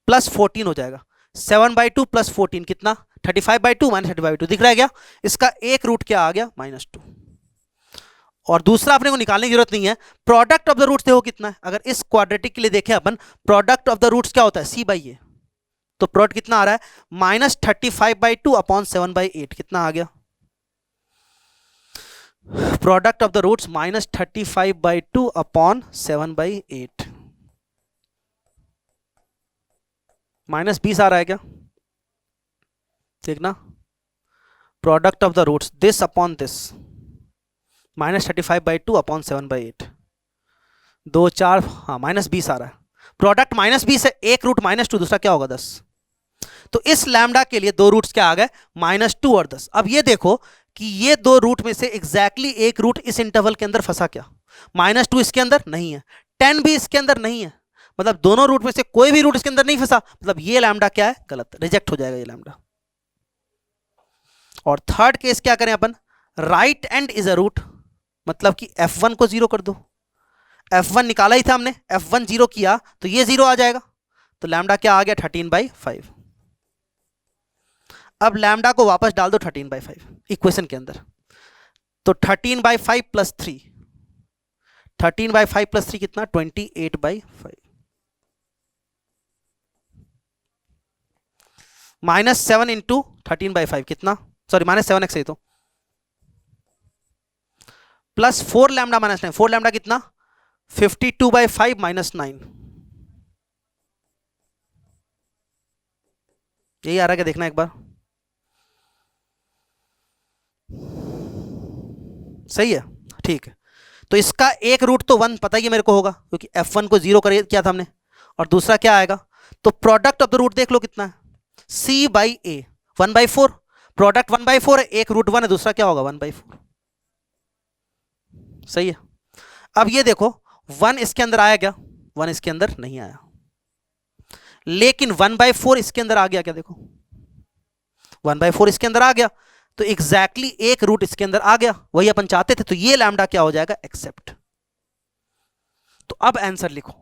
प्लस 14 हो जाएगा, 7/2 प्लस 14 कितना, 35/2 माइनस 35/2, दिख रहा है क्या, इसका एक रूट क्या आ गया, -2। और दूसरा अपने को निकालने की जरूरत नहीं है, प्रोडक्ट ऑफ द रूट्स देखो कितना है। अगर इस क्वाड्रेटिक के लिए देखें अपन, प्रोडक्ट ऑफ द रूट्स क्या होता है, c/a, तो प्रोडक्ट कितना आ रहा है, -35/2 अपॉन 7/8, कितना आ गया, product of the roots -35/2 upon 7/8, -20 आ रहा है क्या, देखना, product of the roots this upon this, -35/2 upon 7/8, 2 4, हाँ -20 आ रहा है। प्रोडक्ट -20 है, एक रूट -2, दूसरा क्या होगा 10। तो इस लैम्डा के लिए दो रूट्स क्या आ गए, -2 और 10। अब ये देखो कि ये दो रूट में से एग्जैक्टली एक रूट इस इंटरवल के अंदर फंसा, क्या -2 इसके अंदर नहीं है, 10 भी इसके अंदर नहीं है, मतलब दोनों रूट में से कोई भी रूट इसके अंदर नहीं फंसा, मतलब ये लैम्डा क्या है, गलत, रिजेक्ट हो जाएगा ये लैम्डा। और थर्ड केस क्या करें अपन, right end is a root, मतलब कि f1 को 0 कर दो, f1 निकाला ही था हमने, f1 0 किया तो ये 0 आ जाएगा, तो लैम्डा क्या आ गया 13/5। अब लैम्डा को वापस डाल दो 13/5 इक्वेशन के अंदर, तो 13/5 प्लस 3, 13/5 प्लस 3 कितना, 28/5, -7 इंटू 13/5 कितना, सॉरी -7x है तो, प्लस 4 लैम्डा माइनस 9, 4 लैम्डा कितना, 52/5 माइनस 9, यही आ रहा है क्या, देखना एक बार, सही है, ठीक है। तो इसका एक रूट तो 1 पता ही है मेरे को होगा, क्योंकि f1 को 0 कर किया था हमने, और दूसरा क्या आएगा, तो प्रोडक्ट ऑफ द रूट देख लो कितना है, c/a 1/4, प्रोडक्ट 1/4 है, एक रूट 1 है, दूसरा क्या होगा 1/4, सही है। अब ये देखो 1 इसके अंदर आया क्या, 1 इसके अंदर नहीं आया, लेकिन 1/4 इसके अंदर आ गया क्या, देखो 1/4 इसके अंदर आ गया, तो एग्जैक्टली एक रूट इसके अंदर आ गया, वही अपन चाहते थे, तो ये लैम्डा क्या हो जाएगा, एक्सेप्ट। तो अब आंसर लिखो,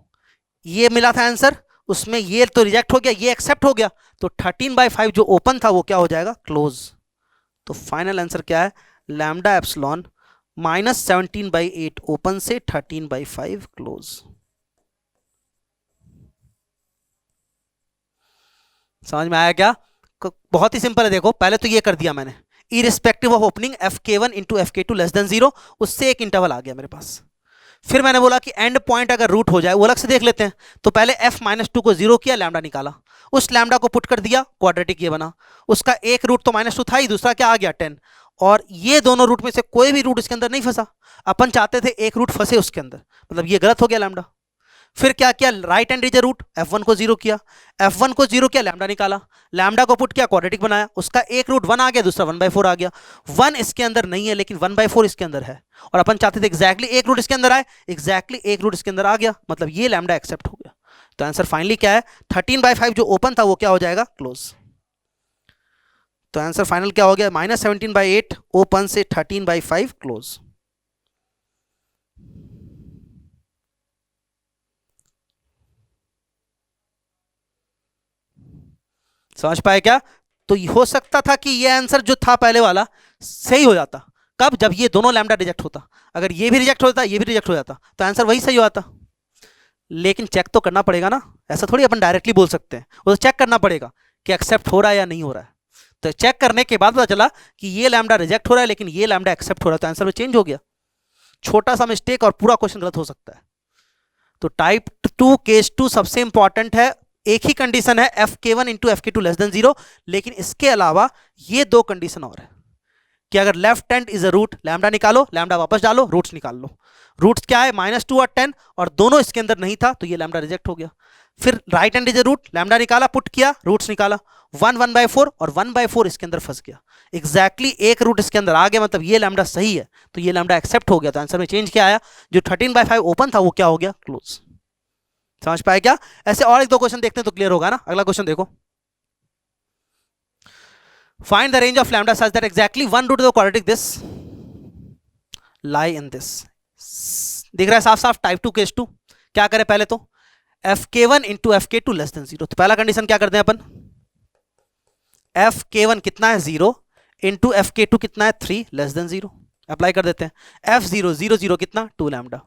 ये मिला था आंसर, उसमें ये तो रिजेक्ट हो गया, ये एक्सेप्ट हो गया, तो 13/5 जो ओपन था वो क्या हो जाएगा, क्लोज। तो फाइनल आंसर क्या है, लैम्डा एप्सिलॉन -17/8 ओपन से 13/5 क्लोज। समझ में आया क्या? बहुत ही सिंपल है, देखो पहले तो ये कर दिया मैंने, irrespective of opening FK1 into FK2 less than 0, उससे एक इंटरवल आ गया मेरे पास। फिर मैंने बोला कि एंड पॉइंट अगर रूट हो जाए वो अलग से देख लेते हैं, तो पहले f-2 को 0 किया, लैम्डा निकाला, उस लैम्डा को पुट कर दिया, क्वाड्रेटिक ये बना, उसका एक रूट तो -2 था ही, दूसरा क्या आ गया 10, और ये दोनों रूट में से कोई भी रूट इसके अंदर नहीं फंसा, अपन चाहते थे एक रूट फंसे उसके अंदर, मतलब ये गलत हो गया लैम्डा। फिर क्या किया, right hand reason root f1 को 0 किया, f1 को 0 किया, लैम्डा निकाला, लैम्डा को पुट किया, क्वाड्रेटिक बनाया, उसका एक रूट 1 आ गया, दूसरा 1/4 आ गया, 1 इसके अंदर नहीं है लेकिन 1/4 इसके अंदर है, और अपन चाहते थे एग्जैक्टली एक रूट इसके अंदर आए, एग्जैक्टली एक रूट इसके अंदर आ गया, मतलब ये लैम्डा एक्सेप्ट हो गया। तो आंसर फाइनली क्या है, 13/5 जो ओपन था वो क्या हो जाएगा, क्लोज। तो आंसर फाइनल क्या हो गया, -17/8 ओपन से 13/5 क्लोज। समझ पाए क्या? तो हो सकता था कि ये आंसर जो था पहले वाला सही हो जाता, कब, जब ये दोनों लैम्डा रिजेक्ट होता, अगर ये भी रिजेक्ट होता ये भी रिजेक्ट हो जाता तो आंसर वही सही होता। लेकिन चेक तो करना पड़ेगा ना, ऐसा थोड़ी अपन डायरेक्टली बोल सकते हैं, वो तो चेक करना पड़ेगा कि एक्सेप्ट हो रहा है या नहीं हो रहा है। तो चेक करने के बाद पता चला कि ये लैम्डा रिजेक्ट हो रहा है लेकिन ये लैम्डा एक्सेप्ट हो रहा है, तो आंसर में चेंज हो गया। छोटा सा मिस्टेक और पूरा क्वेश्चन गलत हो सकता है। तो टाइप 2 केस 2 सबसे इंपॉर्टेंट है, एक ही कंडीशन है FK1 into FK2 less than 0, लेकिन इसके अलावा ये दो कंडीशन और है कि अगर left hand is a root, lambda निकालो, लैम्डा वापस डालो, रूट्स निकाल लो। रूट्स क्या है, -2 और 10, और दोनों इसके अंदर नहीं था तो ये लैम्डा रिजेक्ट हो गया। फिर right hand is a root, lambda निकाला, पुट किया, रूट्स निकाला, 1/4 और 1/4 इसके अंदर फंस गया, एग्जैक्टली एक रूट इसके अंदर आ गया, मतलब ये लैम्डा सही है, तो ये लैम्डा एक्सेप्ट हो गया। तो आंसर में चेंज क्या आया, जो 13/5 ओपन था वो क्या हो गया, क्लोज। समझ पाए क्या? ऐसे और एक दो क्वेश्चन देखते हैं तो क्लियर होगा ना। अगला क्वेश्चन देखो, find the range of lambda such that exactly one root of the quadratic this lie in this. दिख रहा है साफ साफ, टाइप 2 केस 2। क्या करें पहले तो, FK1 into FK2 less than 0, तो पहला कंडीशन क्या करते हैं अपन, FK1 कितना है 0 इंटू FK2 कितना है 3 लेस देन 0, अप्लाई कर देते हैं। F0 0 0 कितना 2 लैम्डा,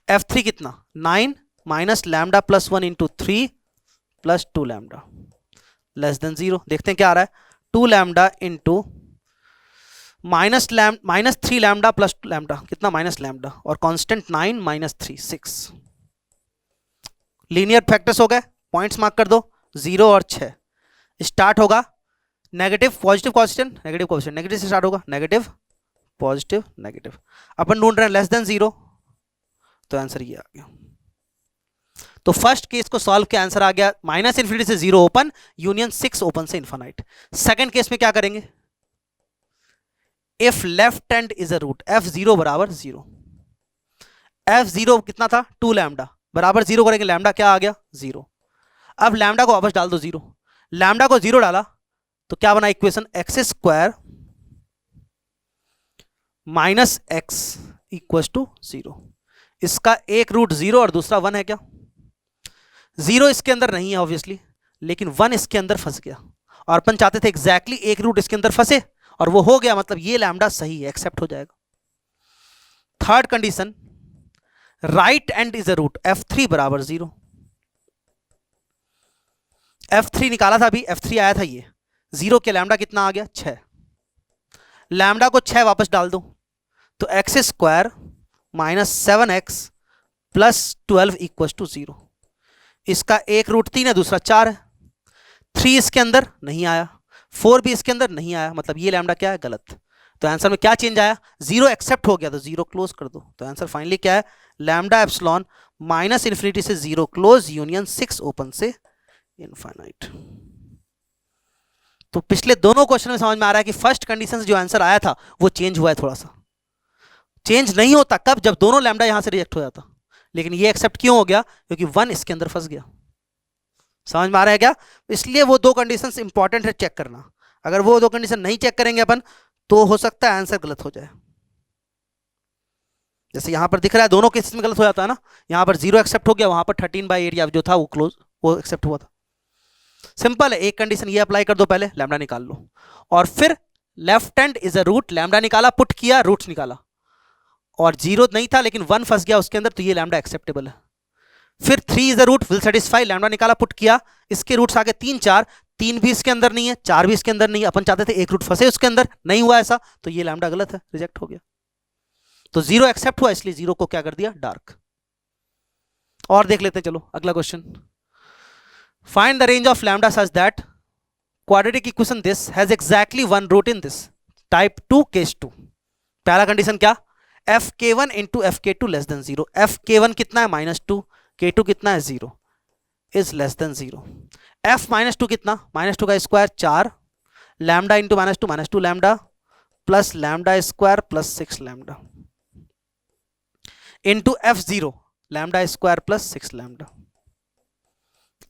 F3 कितना 9 minus lambda plus 1 into 3 plus 2 lambda less than 0। देखते हैं क्या आ रहा है, 2 lambda into -3 lambda plus lambda कितना माइनस लैम्डा, और कांस्टेंट 9 -3 6। लीनियर फैक्टर्स हो गए, पॉइंट्स मार्क कर दो, 0 और 6। स्टार्ट होगा negative positive coefficient, negative coefficient, negative से स्टार्ट होगा, नेगेटिव पॉजिटिव नेगेटिव। अपन ढूंढ रहे हैं लेस देन 0, तो आंसर ये आ गया। तो फर्स्ट केस को सॉल्व के आंसर आ गया -∞ से 0 ओपन, यूनियन 6 ओपन से इनफाइनाइट। सेकंड केस में क्या करेंगे, if left hand is a root, F0 बराबर 0, F0 कितना था 2 लैम्डा बराबर 0 करेंगे, लैम्डा क्या आ गया 0। अब लैम्डा को वापस डाल दो 0, लैम्डा को 0 डाला तो क्या बना equation, x² minus x equal to 0। इसका एक रूट 0 और दूसरा 1 है क्या, 0 इसके अंदर नहीं है ऑब्वियसली, लेकिन 1 इसके अंदर फंस गया, और अपन चाहते थे एग्जैक्टली एक रूट इसके अंदर फंसे, और वो हो गया, मतलब ये लैम्डा सही है, एक्सेप्ट हो जाएगा। Third condition, right end is a root, F3 बराबर 0, F3 निकाला था अभी, F3 आया था ये 0 के, लैम्डा कितना आ गया 6, लैम्डा को 6 वापस डाल दो तो x² minus 7x plus 12 equal to 0। इसका एक रूट 3 है, दूसरा 4 है, 3 इसके अंदर नहीं आया, 4 भी इसके अंदर नहीं आया, मतलब ये लैम्डा क्या है, गलत। तो आंसर में क्या चेंज आया, 0 एक्सेप्ट हो गया तो 0 क्लोज कर दो। तो आंसर फाइनली क्या है, लैम्डा एप्सिलॉन -∞ से 0 क्लोज, यूनियन 6 ओपन से इनफाइनाइट। तो पिछले दोनों क्वेश्चन में समझ में आ रहा है कि फर्स्ट कंडीशन से जो आंसर आया था वो चेंज हुआ है, थोड़ा सा चेंज नहीं होता कब, जब दोनों लैम्डा यहां से रिजेक्ट हो जाता, लेकिन ये एक्सेप्ट क्यों हो गया, क्योंकि 1 इसके अंदर फंस गया। समझ में आ रहा है क्या? इसलिए वो दो कंडीशंस इंपॉर्टेंट है चेक करना, अगर वो दो कंडीशन नहीं चेक करेंगे अपन तो हो सकता है आंसर गलत हो जाए। जैसे यहां पर दिख रहा है दोनों केसेस में गलत हो जाता है ना, यहां पर 0 एक्सेप्ट हो गया, वहां पर 13/8 या जो था वो क्लोज, वो एक्सेप्ट हुआ था। सिंपल है, एक कंडीशन ये अप्लाई कर दो, पहले लैम्डा निकाल लो, और फिर left hand is a root, lambda निकाला, पुट किया, रूट्स निकाला, और 0 नहीं था लेकिन 1 फंस गया उसके अंदर, तो ये लैम्डा एक्सेप्टेबल है। फिर 3 is the root will satisfy, lambda निकाला पुट किया, इसके रूट्स आगे 3 4, 3 भी इसके अंदर नहीं है, 4 भी इसके अंदर नहीं है, अपन चाहते थे एक रूट फंसे उसके अंदर, नहीं हुआ ऐसा, तो ये लैम्डा गलत है, रिजेक्ट हो गया। तो 0 एक्सेप्ट हुआ, इसलिए 0 को क्या कर दिया, डार्क। और देख लेते हैं, चलो अगला question. Find the range of lambda such that quadratic equation this has exactly one root in this, type 2 case 2। पहला कंडीशन क्या, F K one into F K two less than 0, F K one कितना है -2, K2 कितना है 0, is less than 0। F -2 कितना, -2 का square 4, lambda into -2 lambda plus lambda square plus 6 lambda into F0 lambda square plus 6 lambda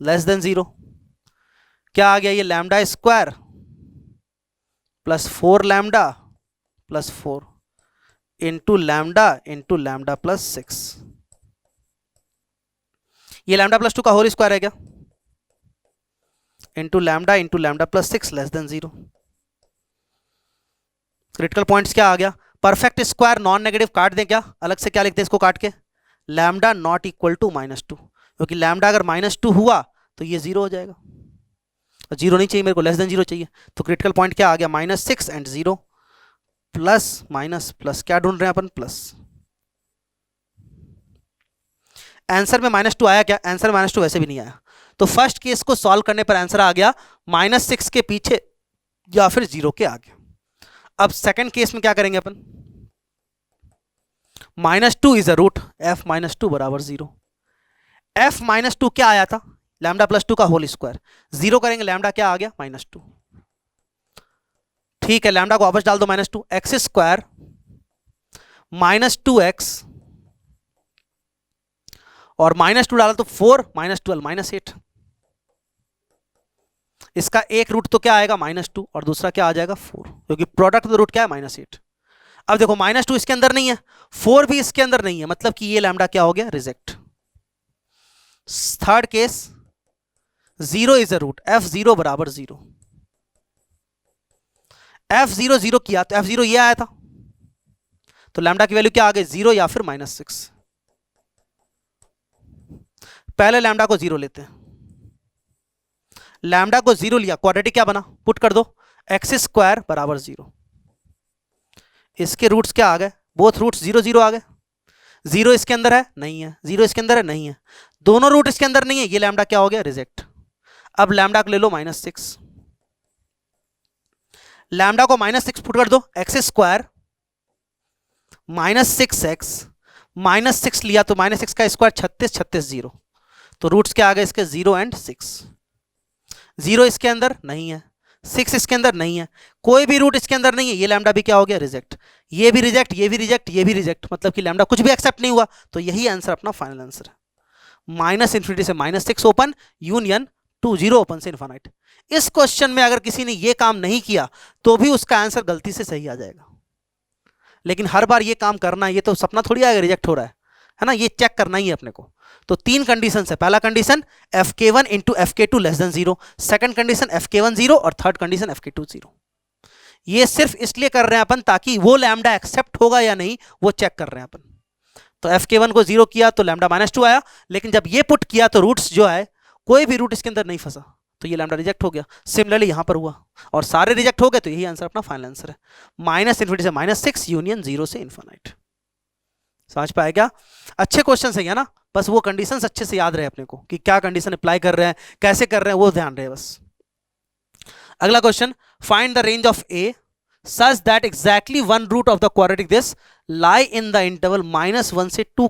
less than 0। क्या आ गया, ये lambda square plus 4 lambda plus 4 into lambda plus 6। ये लैम्डा प्लस 2 का whole square है क्या, into lambda plus 6 less than 0। Critical points क्या आ गया, परफेक्ट स्क्वायर नॉन नेगेटिव काट दें क्या, अलग से क्या लिखते हैं इसको काट के, लैम्डा नॉट इक्वल टू -2, क्योंकि लैम्डा अगर -2 हुआ तो ये 0 हो जाएगा, और 0 नहीं चाहिए मेरे को, लेस देन 0 चाहिए। तो क्रिटिकल पॉइंट क्या आ गया, -6 एंड 0 प्लस माइनस प्लस, क्या ढूंढ रहे हैं अपन, प्लस। आंसर में -2 आया क्या, आंसर में -2 वैसे भी नहीं आया। तो फर्स्ट केस को सॉल्व करने पर आंसर आ गया -6 के पीछे या फिर 0 के आगे। अब सेकंड केस में क्या करेंगे अपन, -2 इज अ रूट, f -2 बराबर 0। f -2 क्या आया था, लैम्डा प्लस 2 का होल स्क्वायर, 0 करेंगे लैम्डा क्या आ गया, -2। ठीक है, लैम्डा को वापस डाल दो, -2 एक्स स्क्वायर -2x और -2 डाला तो 4 -12 -8। इसका एक रूट तो क्या आएगा, -2 और दूसरा क्या आ जाएगा 4, क्योंकि प्रोडक्ट ऑफ द रूट क्या है, -8। अब देखो -2 इसके अंदर नहीं है, 4 भी इसके अंदर नहीं है, मतलब कि ये लैम्डा क्या हो गया, reject. Third case 0 is a root, f0 बराबर 0, f0 0 किया तो f0 ये आया था, तो लैम्डा की वैल्यू क्या आ गई, 0 या फिर -6। पहले लैम्डा को 0 लेते हैं, लैम्डा को 0 लिया, क्वाड्रेटिक क्या बना, पुट कर दो, एक्स स्क्वायर बराबर 0, इसके रूट्स क्या आ गए, बोथ रूट्स 0 0 आ गए। 0 इसके अंदर है, नहीं है, 0 इसके अंदर है, नहीं है, दोनों रूट इसके अंदर नहीं है, ये लैम्डा क्या हो गया, रिजेक्ट। अब लैम्डा को ले लो -6, लैम्डा को -6 पुट कर दो, एक्स स्क्वायर -6x -6 लिया तो -6 का स्क्वायर 36 36 0, तो रूट्स क्या आ गए इसके, 0 एंड 6। 0 इसके अंदर नहीं है, 6 इसके अंदर नहीं है, कोई भी रूट इसके अंदर नहीं है, ये लैम्डा भी क्या हो गया, रिजेक्ट। ये भी रिजेक्ट, ये भी रिजेक्ट, ये भी रिजेक्ट, मतलब कि लैम्डा कुछ भी एक्सेप्ट नहीं हुआ, तो यही आंसर अपना फाइनल आंसर है। -∞ से -6 ओपन, यूनियन टू 0 ओपन से इन्फिनिट। इस क्वेश्चन में अगर किसी ने ये काम नहीं किया तो भी उसका आंसर गलती से सही आ जाएगा, लेकिन हर बार ये काम करना, ये तो सपना थोड़ी आएगा रिजेक्ट हो रहा है ना, ये चेक करना ही है अपने को। तो 3 कंडीशन है, पहला condition fk1 into fk2 less than 0, second condition fk1 0 और थर्ड कंडीशन fk2 0। ये सिर्फ इसलिए कर रहे हैं अपन ताकि वो लैम्डा एक्सेप्ट होगा या नहीं वो चेक कर रहे हैं अपन। तो fk1 को 0 किया तो लैम्डा -2 आया, लेकिन जब ये पुट किया तो रूट्स जो है कोई भी रूट इसके अंदर नहीं फंसा, तो ये लैम्डा रिजेक्ट हो गया। सिमिलरली यहां पर हुआ और सारे रिजेक्ट हो गए, तो यही आंसर अपना फाइनल आंसर है, -∞ से -6 यूनियन 0 से इन्फिनिट। समझ पाए क्या, अच्छे क्वेश्चन है ना, बस वो कंडीशंस अच्छे से याद रहे अपने को कि क्या कंडीशन अप्लाई कर रहे हैं, कैसे कर रहे हैं, वो ध्यान रहे बस। अगला question, find the range of A such that exactly one root of the quadratic this lie in the interval -1 से 2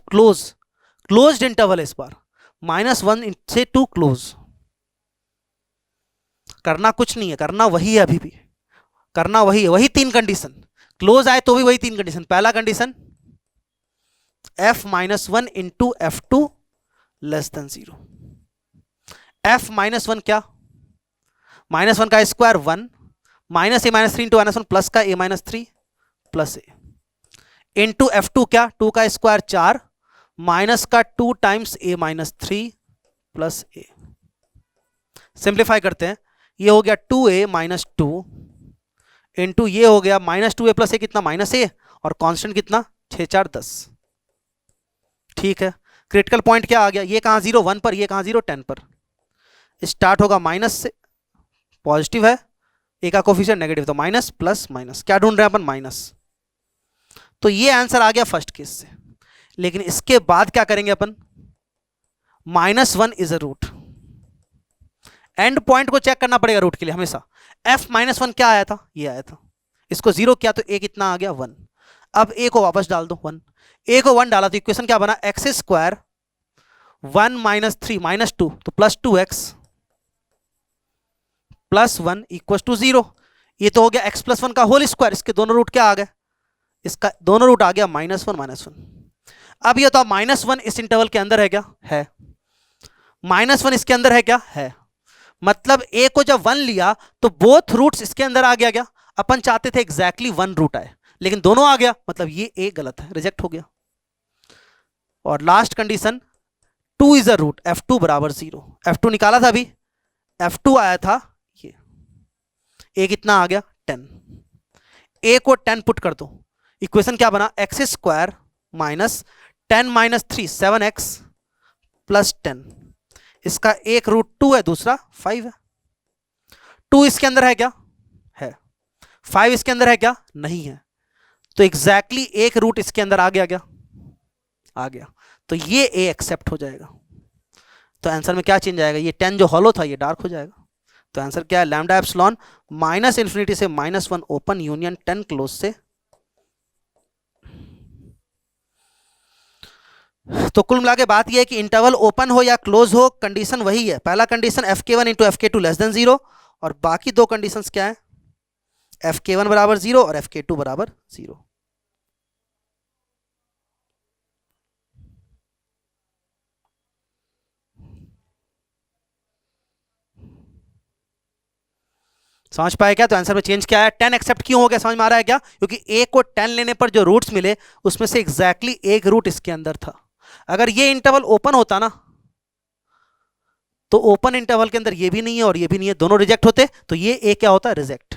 closed interval है इस बार, -1 से 2 क्लोज। करना कुछ नहीं है, करना वही है, अभी भी करना वही है, वही 3 कंडीशन, क्लोज आए तो भी वही 3 कंडीशन। पहला condition f -1 into f2 less than 0, f -1 क्या, -1 का स्क्वायर 1, -a-3 इंटू -1 प्लस का a-3 plus a into f2 क्या, 2 का स्क्वायर 4 माइनस का 2 times a-3 plus a। Simplify करते हैं, ये हो गया 2a - 2 इंटू ये हो गया -2a प्लस a कितना, -a और कांस्टेंट कितना 6 4 10। ठीक है, क्रिटिकल पॉइंट क्या आ गया, ये कहाँ 0 1 पर, ये कहाँ 0 10 पर। स्टार्ट होगा माइनस से, पॉजिटिव है, ए का कोफिशिएंट नेगेटिव, तो माइनस प्लस माइनस, क्या ढूंढ रहे हैं अपन, माइनस। तो ये आंसर आ गया फर्स्ट केस से। लेकिन इसके बाद क्या करेंगे अपन, -1 is a root. End point को चेक करना पड़ेगा रूट के लिए हमेशा। f-1 क्या आया था, ये आया था, इसको 0 किया तो a कितना आ गया 1। अब a को वापस डाल दो 1, a को 1 डाला तो इक्वेशन क्या बना, x स्क्वायर 1 - 3 - 2 तो +2x +1 = 0। ये तो हो गया x + 1 का होल स्क्वायर, इसके दोनों रूट क्या आ गए, इसका दोनों रूट आ गया -1 -1। अब ये तो -1 इस इंटरवल के अंदर है क्या, है। -1 इसके अंदर है क्या, है। मतलब a को जब 1 लिया तो बोथ रूट्स इसके अंदर आ गया क्या, अपन चाहते थे एग्जैक्टली 1 रूट आए, लेकिन दोनों आ गया, मतलब ये a गलत है, रिजेक्ट हो गया। और last condition 2 is a root, f2 = 0। f2 निकाला था अभी, f2 आया था ये, a कितना आ गया 10। a को 10 पुट कर दो, इक्वेशन क्या बना, x² - 10 - 3 7x + 10। इसका एक रूट 2 है, दूसरा 5 है। 2 इसके अंदर है क्या, है। 5 इसके अंदर है क्या, नहीं है। तो एग्जैक्टली एक रूट इसके अंदर आ गया क्या, आ गया। तो ये a एक्सेप्ट हो जाएगा। तो आंसर में क्या चेंज आएगा, ये 10 जो हॉलो था ये डार्क हो जाएगा। तो आंसर क्या है, लैम्डा एप्सिलॉन -∞ से -1 ओपन यूनियन 10 क्लोज से। तो कुल मिला के बात यह है कि इंटरवल ओपन हो या क्लोज हो, कंडीशन वही है। पहला कंडीशन fk1 × fk2 <0, और बाकी दो कंडीशंस क्या है, fk1 = 0 और fk2 = 0। समझ पाए क्या, तो आंसर में चेंज क्या है, 10 एक्सेप्ट क्यों हो गया, समझ में आ रहा है क्या, क्योंकि a को 10 लेने पर जो रूट्स मिले उसमें से एग्जैक्टली एक रूट इसके अंदर था। अगर ये इंटरवल ओपन होता ना, तो ओपन इंटरवल के अंदर ये भी नहीं है और ये भी नहीं है, दोनों रिजेक्ट होते, तो ये a क्या होता है, रिजेक्ट।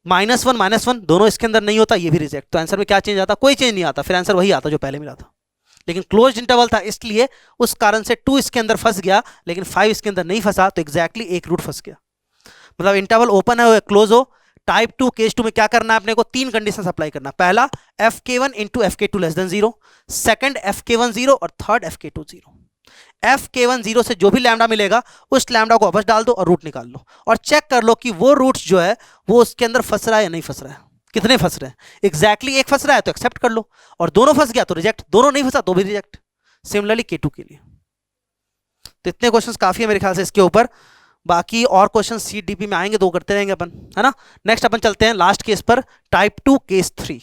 -1 -1 दोनों इसके अंदर नहीं होता, ये भी रिजेक्ट। तो आंसर में क्या चेंज आता, कोई चेंज नहीं आता, फिर आंसर वही आता जो पहले मिला था। लेकिन क्लोज्ड इंटरवल था, इसलिए उस कारण से 2 इसके अंदर फंस गया, लेकिन 5 इसके अंदर नहीं फंसा, तो एग्जैक्टली एक रूट फंस गया। मतलब इंटरवल ओपन है क्लोज हो, टाइप 2 केस 2 में क्या करना है अपने को, 3 कंडीशन अप्लाई करना। पहला fk1 × fk2 <0, सेकंड fk1 0 और थर्ड fk2 0। fk1 0 से जो भी लैम्डा मिलेगा उस लैम्डा को वापस डाल दो और रूट निकाल लो, और चेक कर लो कि वो रूट्स जो है वो उसके अंदर फंस रहा है या नहीं फंस रहा है, कितने फंस रहे हैं। एग्जैक्टली एक फंस रहा है तो एक्सेप्ट कर लो, और दोनों फंस गया तो रिजेक्ट, दोनों नहीं फंसा तो भी रिजेक्ट। सिमिलरली k2 के लिए। तो इतने क्वेश्चंस काफी है मेरे ख्याल से इसके ऊपर, बाकी और क्वेश्चन CDP में आएंगे तो करते रहेंगे अपन, है ना। नेक्स्ट अपन चलते हैं लास्ट केस पर, type 2 case 3।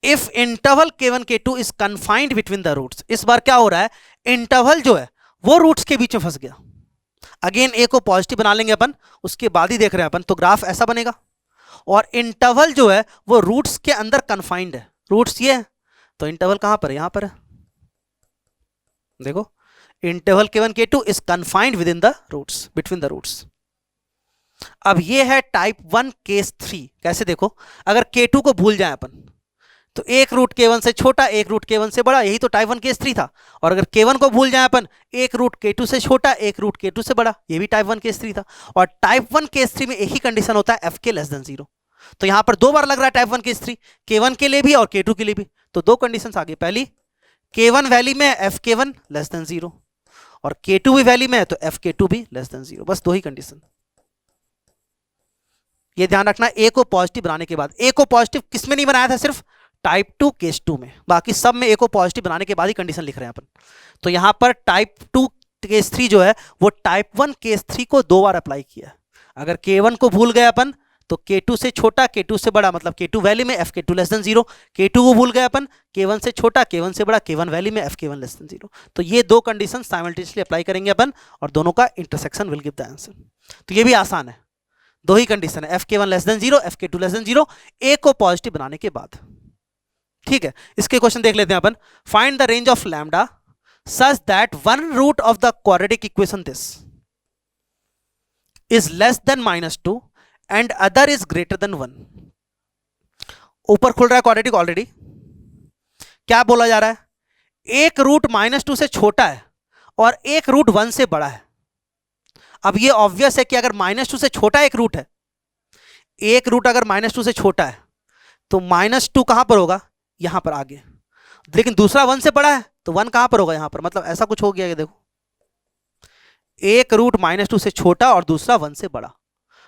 If interval k1 k2 is confined between the roots. इस बार क्या हो रहा है, इंटरवल जो है वो रूट्स के बीच में फंस गया। अगेन a को पॉजिटिव बना लेंगे अपन, उसके बाद ही देख रहे हैं अपन, तो ग्राफ ऐसा बनेगा। और इंटरवल जो है वो रूट्स के अंदर कन्फाइंड है, रूट्स ये है, तो इंटरवल कहां पर है, यहां पर है। देखो, interval k1 k2 is confined within the roots, between the roots. अब ये है टाइप 1 केस 3। कैसे, देखो, अगर k2 को भूल जाए अपन, तो एक रूट k1 से छोटा, एक रूट k1 से बड़ा, यही तो टाइप 1 केस 3 था। और अगर k1 को भूल जाए अपन, एक रूट k2 से छोटा, एक रूट k2 से बड़ा, ये भी टाइप 1 केस 3 था। और टाइप 1 केस 3 में एक ही कंडीशन होता है, fk < 0। तो यहां पर दो बार लग रहा है टाइप 1 केस 3, k1 के लिए भी और k2 के लिए भी। तो दो कंडीशन आ गई, पहली k1 वैल्यू में fk1 < 0, और k2 भी वैल्यू में है तो fk2 भी < 0। बस दो ही कंडीशन। ये ध्यान रखना, a को पॉजिटिव बनाने के बाद, a को पॉजिटिव किस में नहीं बनाया था, सिर्फ टाइप 2 केस 2 में, बाकी सब में a को पॉजिटिव बनाने के बाद ही कंडीशन लिख रहे हैं अपन। तो यहां पर टाइप 2 केस 3 जो है वो टाइप 1 केस 3 को दो बार अप्लाई किया। अगर k1 को भूल गए अपन तो k2 से छोटा, k2 से बड़ा, मतलब k2 वैल्यू में fk2 < 0, k2 को भूल गए अपन, k1 से छोटा, k1 से बड़ा, k1 वैल्यू में fk1 < 0। तो ये दो कंडीशन साइमल्टेनियसली अप्लाई करेंगे अपन, और दोनों का intersection will give the answer. तो ये भी आसान है, दो ही कंडीशन है, fk1 < 0, fk2 < 0, a को पॉजिटिव बनाने के बाद। ठीक है, इसके क्वेश्चन देख लेते हैं अपन। Find the range of lambda such that one root of the quadratic equation this is less than -2 and other is greater than 1। ऊपर खुल रहा है क्वाड्रेटिक ऑलरेडी। क्या बोला जा रहा है, एक रूट -2 से छोटा है और एक रूट 1 से बड़ा है। अब ये ऑब्वियस है कि अगर -2 से छोटा एक रूट है, एक रूट अगर -2 से छोटा है तो -2 कहां पर होगा, यहां पर आगे, लेकिन दूसरा 1 से बड़ा है तो 1 कहां पर होगा, यहां पर। मतलब ऐसा कुछ हो गया, ये देखो, एक रूट -2 से छोटा और दूसरा 1 से बड़ा।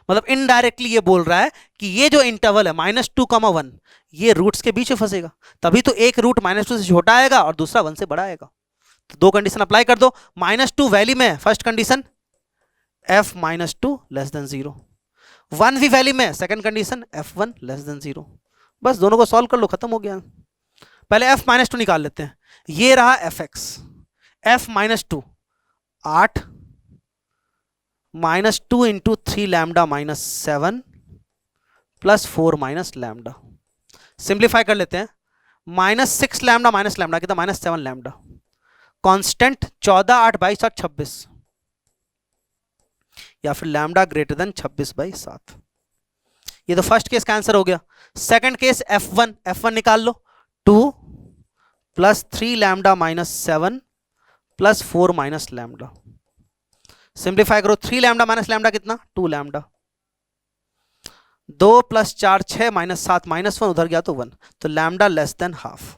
मतलब इनडायरेक्टली ये बोल रहा है कि ये जो इंटरवल है -2, 1, ये रूट्स के बीच में फंसेगा, तभी तो एक रूट -2 से छोटा आएगा और दूसरा 1 से बड़ा आएगा। तो दो कंडीशन अप्लाई कर दो। -2 वैल्यू में first condition f -2 less than 0, 1 भी वैल्यू में second condition f1 less than 0। बस दोनों को सॉल्व कर लो, खत्म हो गया। पहले f -2 निकाल लेते हैं। ये रहा fx, f -2 8 -2 into 3 lambda -7 plus 4 minus lambda. Simplify कर लेते हैं। -6 लैम्डा माइनस लैम्डा कितना, -7 लैम्डा। कांस्टेंट 14 8 22 8 26, या फिर लैम्डा ग्रेटर देन 26/7। ये तो फर्स्ट केस का आंसर हो गया। सेकंड केस f1 निकाल लो, 2 plus 3 lambda -7 plus 4 minus lambda. Simplify करो, 3 लैम्डा माइनस लैम्डा कितना, 2 लैम्डा। 2 प्लस 4 6 -7 -1 उधर गया तो 1, तो लैम्डा लेस देन हाफ।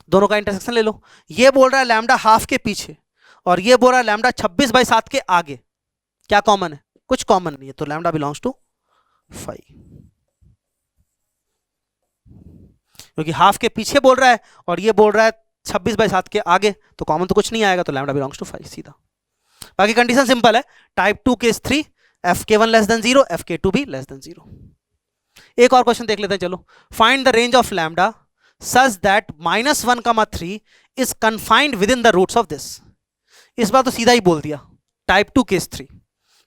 दोनों का इंटरसेक्शन ले लो। ये बोल रहा है लैम्डा हाफ के पीछे और ये बोल रहा है लैम्डा 26/7 के आगे। क्या कॉमन है, कुछ कॉमन नहीं है, तो लैम्डा बिलोंग्स टू 5, क्योंकि हाफ के पीछे बोल रहा है और ये बोल रहा है 26/7 के आगे, तो कॉमन तो कुछ नहीं आएगा, तो लैम्डा बिलोंग्स टू 5 सीधा। बाकी कंडीशन सिंपल है। Type 2 case 3 fk1 less than 0, fk2 भी लेस देन 0। एक और क्वेश्चन देख लेते हैं, चलो। Find the range of lambda such that -1, 3 is confined within the roots of this. इस बार तो सीधा ही बोल दिया। टाइप 2 केस 3,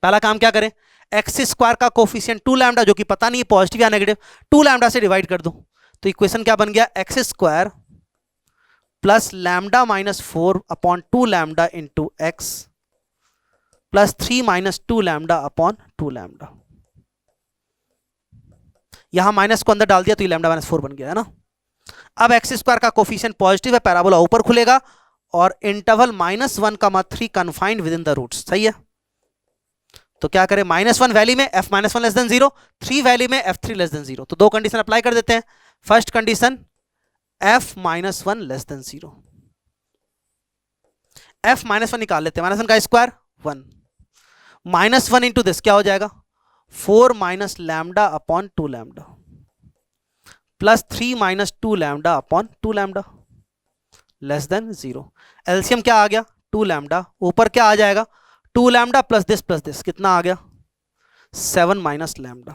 पहला काम क्या करें, एक्स स्क्वायर का कोफिशिएंट 2 लैम्डा, जो कि पता नहीं पॉजिटिव या नेगेटिव, 2 लैम्डा से डिवाइड कर दो, तो इक्वेशन क्या बन गया, x square plus lambda -4 upon 2 lambda into x plus 3 -2 lambda upon 2 lambda. यहां माइनस को अंदर डाल दिया तो ये लैम्डा -4 बन गया है ना। अब एक्स स्क्वायर का कोफिशिएंट पॉजिटिव है, पैराबोला ऊपर खुलेगा और interval -1, 3 confined within the roots, सही है। तो क्या करें, -1 वैल्यू में f -1 लेस देन 0, 3 वैल्यू में f3 लेस देन 0। तो दो कंडीशन अप्लाई कर देते हैं। First condition f -1 less than 0, f -1 निकाल लेते हैं, -1 का स्क्वायर 1, -1 इंटू दिस क्या हो जाएगा, 4 minus lambda upon 2 lambda plus 3 -2 lambda upon 2 lambda less than 0। LCM क्या आ गया, 2 लैम्डा, ऊपर क्या आ जाएगा, 2 लैम्डा प्लस दिस कितना आ गया, 7 माइनस लैम्डा।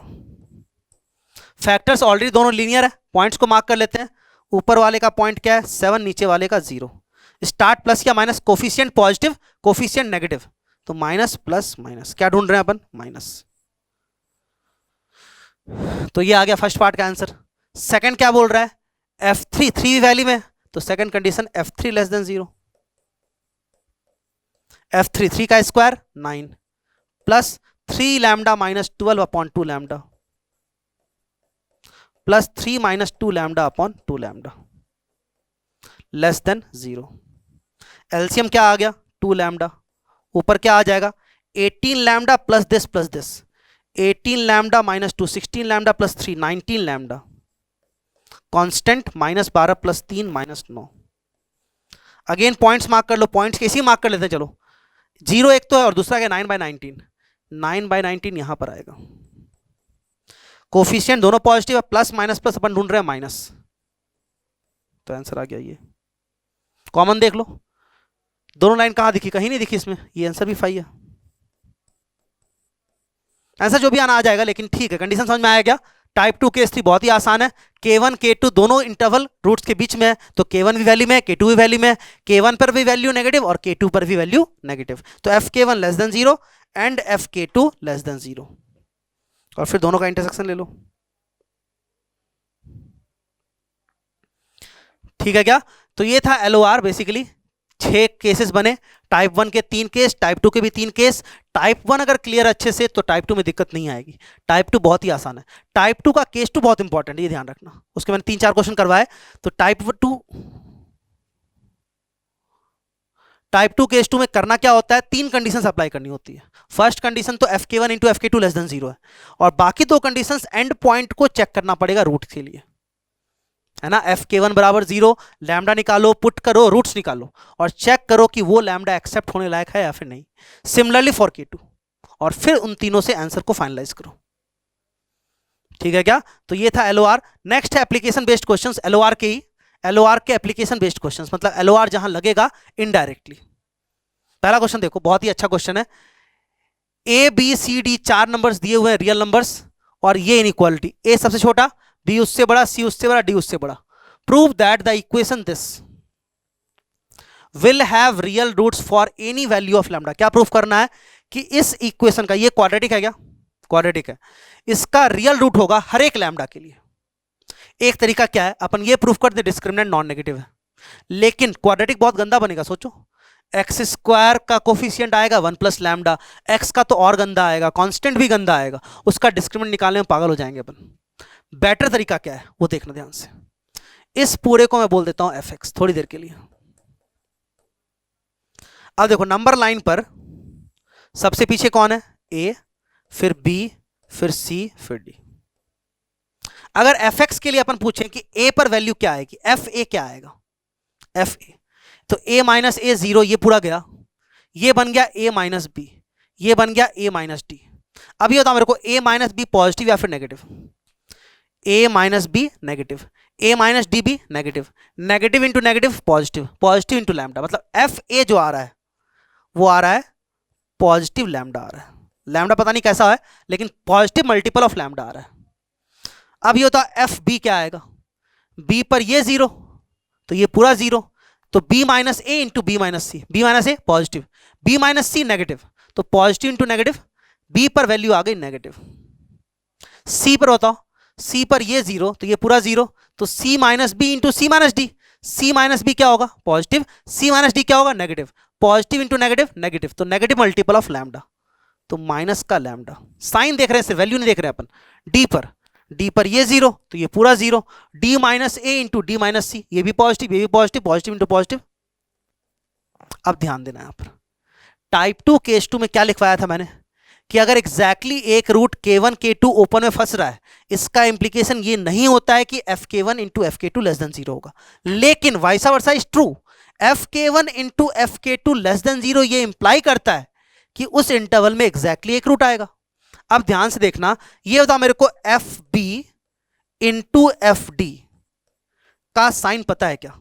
फैक्टर्स ऑलरेडी दोनों लीनियर है, पॉइंट्स को मार्क कर लेते हैं। ऊपर वाले का पॉइंट क्या है 7, नीचे वाले का 0। स्टार्ट प्लस या minus, coefficient positive coefficient negative, तो माइनस प्लस माइनस, क्या ढूंढ रहे हैं अपन, माइनस। तो ये आ गया फर्स्ट पार्ट का आंसर। सेकंड क्या बोल रहा है, f3 3 वैल्यू में, तो second condition f3 less than 0, f3 3 का square 9 plus 3 lambda -12 upon 2 lambda plus 3 -2 lambda upon 2 lambda less than 0। LCM क्या आ गया, 2 लैम्डा, ऊपर क्या आ जाएगा, 18 lambda plus this 18 lambda -2 16 lambda plus 3 19 lambda, constant -12 plus 3 -9। Again points mark कर लो, points कैसे mark कर लेते हैं, चलो। 0 एक तो है और दूसरा क्या, 9/19, 9/19 यहां पर आएगा। कोफिशिएंट दोनों पॉजिटिव है, प्लस माइनस प्लस अपन ढूंढ रहे हैं माइनस, तो आंसर आ गया ये। कॉमन देख लो, दोनों लाइन कहां दिखी, कहीं नहीं दिखी इसमें, ये आंसर भी 5 है। आंसर जो भी आना आ जाएगा, लेकिन ठीक है, कंडीशन समझ में आया क्या। टाइप 2 केस 3 बहुत ही आसान है। K1 K2 दोनों इंटरवल रूट्स के बीच में है, तो K1 भी वैल्यू में, K2 भी वैल्यू में, K1 पर भी वैल्यू नेगेटिव और K2 पर भी वैल्यू नेगेटिव, तो fk1 less than 0 and fk2 less than 0, और फिर दोनों का इंटरसेक्शन ले लो। ठीक है क्या, तो ये था LOR बेसिकली। 6 केसेस बने, टाइप 1 के 3 केस, टाइप 2 के भी 3 केस, टाइप 1 अगर क्लियर अच्छे से तो टाइप 2 में दिक्कत नहीं आएगी। टाइप 2 बहुत ही आसान है। टाइप 2 का केस 2 बहुत इंपॉर्टेंट है, ये ध्यान रखना। उसके मैंने 3-4 क्वेश्चन करवाए। तो टाइप 2 केस 2 में करना क्या होता है, 3 कंडीशंस अप्लाई करनी होती है। फर्स्ट कंडीशन तो fk1 into fk2 less than 0 है, और बाकी 2 कंडीशंस एंड पॉइंट को चेक करना पड़ेगा रूट के लिए, है ना। fk1 बराबर 0, लैम्डा निकालो, पुट करो, रूट्स निकालो और चेक करो कि वो लैम्डा एक्सेप्ट होने लायक है या फिर नहीं। सिमिलरली फॉर k2, और फिर उन तीनों से आंसर को फाइनलाइज करो। ठीक है क्या? तो ये था LOR। नेक्स्ट है एप्लीकेशन बेस्ड क्वेश्चंस। LOR के ही LOR के एप्लीकेशन बेस्ड क्वेश्चंस, मतलब LOR जहां लगेगा इनडायरेक्टली। पहला क्वेश्चन देखो, बहुत ही अच्छा क्वेश्चन है। A B C D 4 numbers दिए हुए हैं, रियल नंबर्स, और ये इनइक्वालिटी, A सबसे छोटा, B उससे बड़ा, C उससे बड़ा, D उससे बड़ा। Prove that the equation this will have real roots for any value of lambda. क्या प्रूफ करना है कि इस इक्वेशन का, ये क्वाड्रेटिक है क्या? क्वाड्रेटिक है, इसका रियल रूट होगा हर एक लैम्डा के लिए। एक तरीका क्या है, अपन ये प्रूफ कर दे डिस्क्रिमिनेंट नॉन नेगेटिव है, लेकिन क्वाड्रेटिक बहुत गंदा बनेगा। सोचो, एक्स स्क्वायर का कोफिशिएंट आएगा 1 प्लस लैम्डा, एक्स का तो और गंदा आएगा, कांस्टेंट भी गंदा आएगा, उसका डिस्क्रिमिनेंट निकालने में पागल हो जाएंगे अपन। बेटर तरीका क्या है वो देखना ध्यान से। इस पूरे को मैं बोल देता हूं fx थोड़ी देर के लिए। अब देखो नंबर लाइन पर सबसे पीछे कौन है? a, फिर b, फिर c, फिर d। अगर fx के लिए अपन पूछें कि a पर वैल्यू क्या आएगी, fa क्या आएगा? fa तो a माइनस ए 0, ये पूरा गया, ये बन गया a माइनस बी, ये बन गया a माइनस डी। अब ये बताओ मेरे को, a माइनस बी पॉजिटिव या फिर negative? a minus B negative, a minus D B negative, negative into negative positive, positive into lambda, मतलब एफ ए जो आ रहा है वो आ रहा है पॉजिटिव लैम्डा आ रहा है। लैम्डा पता नहीं कैसा है, लेकिन पॉजिटिव मल्टीपल ऑफ लैम्डा आ रहा है। अब ये होता है एफ बी क्या आएगा? बी पर ये 0 तो ये पूरा 0, तो b माइनस ए इंटू बी माइनस सी, बी माइनस ए पॉजिटिव, बी माइनस सी नेगेटिव, तो पॉजिटिव इंटू नेगेटिव, b पर वैल्यू आ गई नेगेटिव। c पर बताओ, c पर ये 0 तो ये पूरा 0, तो c minus B into C minus D, c minus B क्या होगा? पॉजिटिव, c माइनस डी क्या होगा? Negative, positive into negative negative, तो नेगेटिव मल्टीपल ऑफ लैम्डा, तो माइनस का लैम्डा। साइन देख रहे हैं, सिर्फ वैल्यू नहीं देख रहे अपन। d पर ये 0 तो ये पूरा 0, d माइनस ए इंटू डी माइनस सी, ये भी पॉजिटिव, ये भी पॉजिटिव, पॉजिटिव इंटू पॉजिटिव। अब ध्यान देना यहां पर, टाइप 2 केस 2 में क्या लिखवाया था मैंने कि अगर एग्जैक्टली एक रूट k1 k2 ओपन में फंस रहा है, इसका इंप्लीकेशन ये नहीं होता है कि fk1 into fk2 less than 0 होगा, लेकिन वाइसा versa is true. fk1 into fk2 less than 0 ये इंप्लाई करता है कि उस इंटरवल में एग्जैक्टली एक रूट आएगा। अब ध्यान से देखना, ये बताओ मेरे को F B into F D का साइन पता है क्या?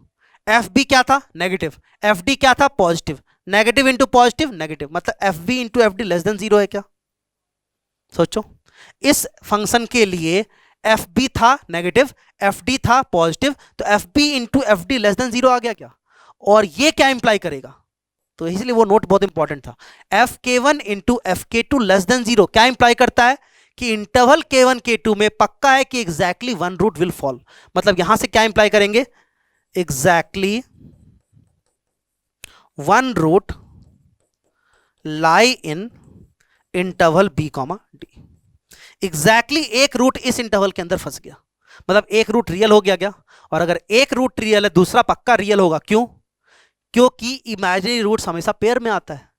एफ बी क्या था? नेगेटिव, एफ डी क्या था? Positive, negative into positive negative, मतलब F B into F D less than 0 है क्या? सोचो, इस फंक्शन के लिए एफ बी था नेगेटिव, एफ डी था पॉजिटिव, तो F B into F D less than 0 आ गया क्या? और ये क्या इंप्लाई करेगा? तो इसलिए वो नोट बहुत इंपॉर्टेंट था। F K one into F K two less than 0 क्या इंप्लाई करता है कि इंटरवल k1 k2 में पक्का है कि exactly one root will fall. मतलब यहां से क्या इंप्लाई करेंगे? Exactly one root lie in interval b, d। Exactly एक रूट इस इंटरवल के अंदर फंस गया, मतलब एक रूट रियल हो गया क्या? और अगर एक रूट रियल है, दूसरा पक्का रियल होगा। क्यों? क्योंकि इमेजिनरी रूट्स हमेशा पेयर में आता है।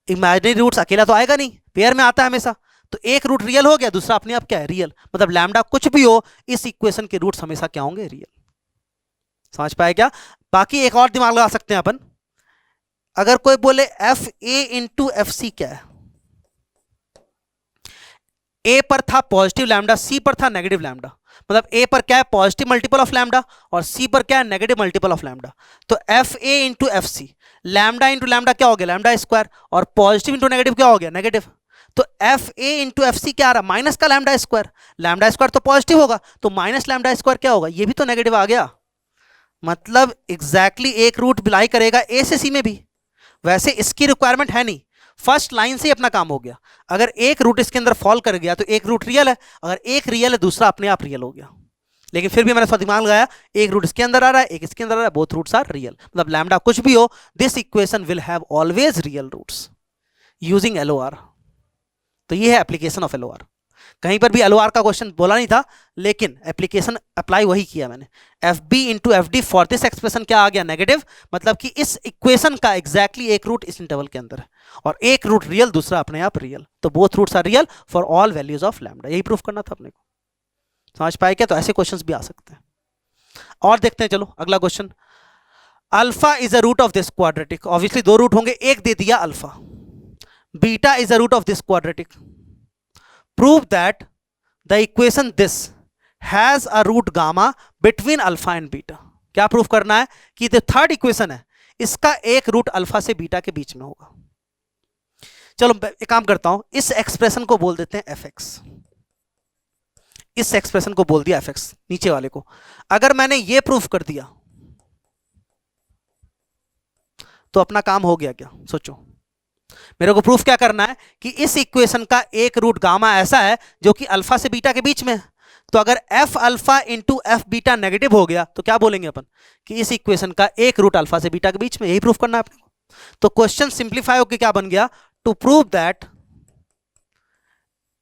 इमेजिनरी रूट्स अकेला तो आएगा नहीं, पेयर में आता है हमेशा। तो एक रूट रियल हो गया, दूसरा अपने आप क्या है? रियल। मतलब लैम्डा कुछ भी हो, इस इक्वेशन के रूट्स हमेशा क्या होंगे? रियल। समझ पाए क्या? बाकी एक और दिमाग लगा सकते हैं अपन, अगर कोई बोले F A into F C क्या है? ए पर था पॉजिटिव लैम्डा, सी पर था नेगेटिव लैम्डा, मतलब ए पर क्या है? पॉजिटिव मल्टीपल ऑफ लैम्डा, और सी पर क्या है? Negative multiple of lambda. तो F A into F C, lambda into lambda क्या हो गया? लैम्डा स्क्वायर, और पॉजिटिव इंटू नेगेटिव क्या हो गया? नेगेटिव। तो F A into F C क्या आ रहा है? माइनस का लैम्डा स्क्वायर। लैम्डा स्क्वायर तो पॉजिटिव होगा, तो माइनस लैम्डा स्क्वायर क्या होगा? ये भी तो नेगेटिव आ गया। मतलब एग्जैक्टली एक रूट बिलाई करेगा ए से सी में भी। वैसे इसकी रिक्वायरमेंट है नहीं, फर्स्ट लाइन से ही अपना काम हो गया। अगर एक रूट इसके अंदर फॉल कर गया तो एक रूट रियल है, अगर एक रियल है दूसरा अपने आप रियल हो गया। लेकिन फिर भी मैंने थोड़ा दिमाग लगाया, एक रूट इसके अंदर आ रहा है, एक इसके अंदर आ रहा है, बोथ रूट्स आर रियल। मतलब लैम्डा कुछ भी हो, this equation will have always real roots using LOR। तो ये है एप्लीकेशन ऑफ एलओआर। कहीं पर भी एलओआर का क्वेश्चन बोला नहीं था, लेकिन एप्लीकेशन अप्लाई वही किया मैंने। F B into F D for this expression क्या आ गया, नेगेटिव, मतलब कि इस इक्वेशन का एग्जैक्टली एक रूट इस इंटरवल के अंदर है, और एक रूट रियल, दूसरा अपने आप रियल, तो both roots are real for all values of lambda. यही प्रूफ करना था अपने को। समझ पाए क्या? तो ऐसे क्वेश्चंस भी आ सकते हैं। और देखते हैं, चलो अगला question. Alpha is a root of this quadratic, obviously दो रूट होंगे, एक दे दिया alpha. Beta is a root of this quadratic, prove that the equation this has a root gamma between alpha and beta. क्या proof करना है कि जो थर्ड इक्वेशन है इसका एक रूट अल्फा से बीटा के बीच में होगा। चलो एक काम करता हूं, इस एक्सप्रेशन को बोल देते हैं एफ एक्स। इस एक्सप्रेशन को बोल दिया एफ एक्स, नीचे वाले को। अगर मैंने ये प्रूफ कर दिया तो अपना काम हो गया क्या? सोचो, मेरे को प्रूफ क्या करना है कि इस इक्वेशन का एक रूट गामा ऐसा है जो कि अल्फा से बीटा के बीच में है। तो अगर F alpha into F beta negative हो गया तो क्या बोलेंगे अपन कि इस इक्वेशन का एक रूट अल्फा से बीटा के बीच में। यही प्रूफ करना है अपने को। तो क्वेश्चन सिंप्लीफाई होकर क्या बन गया, to prove that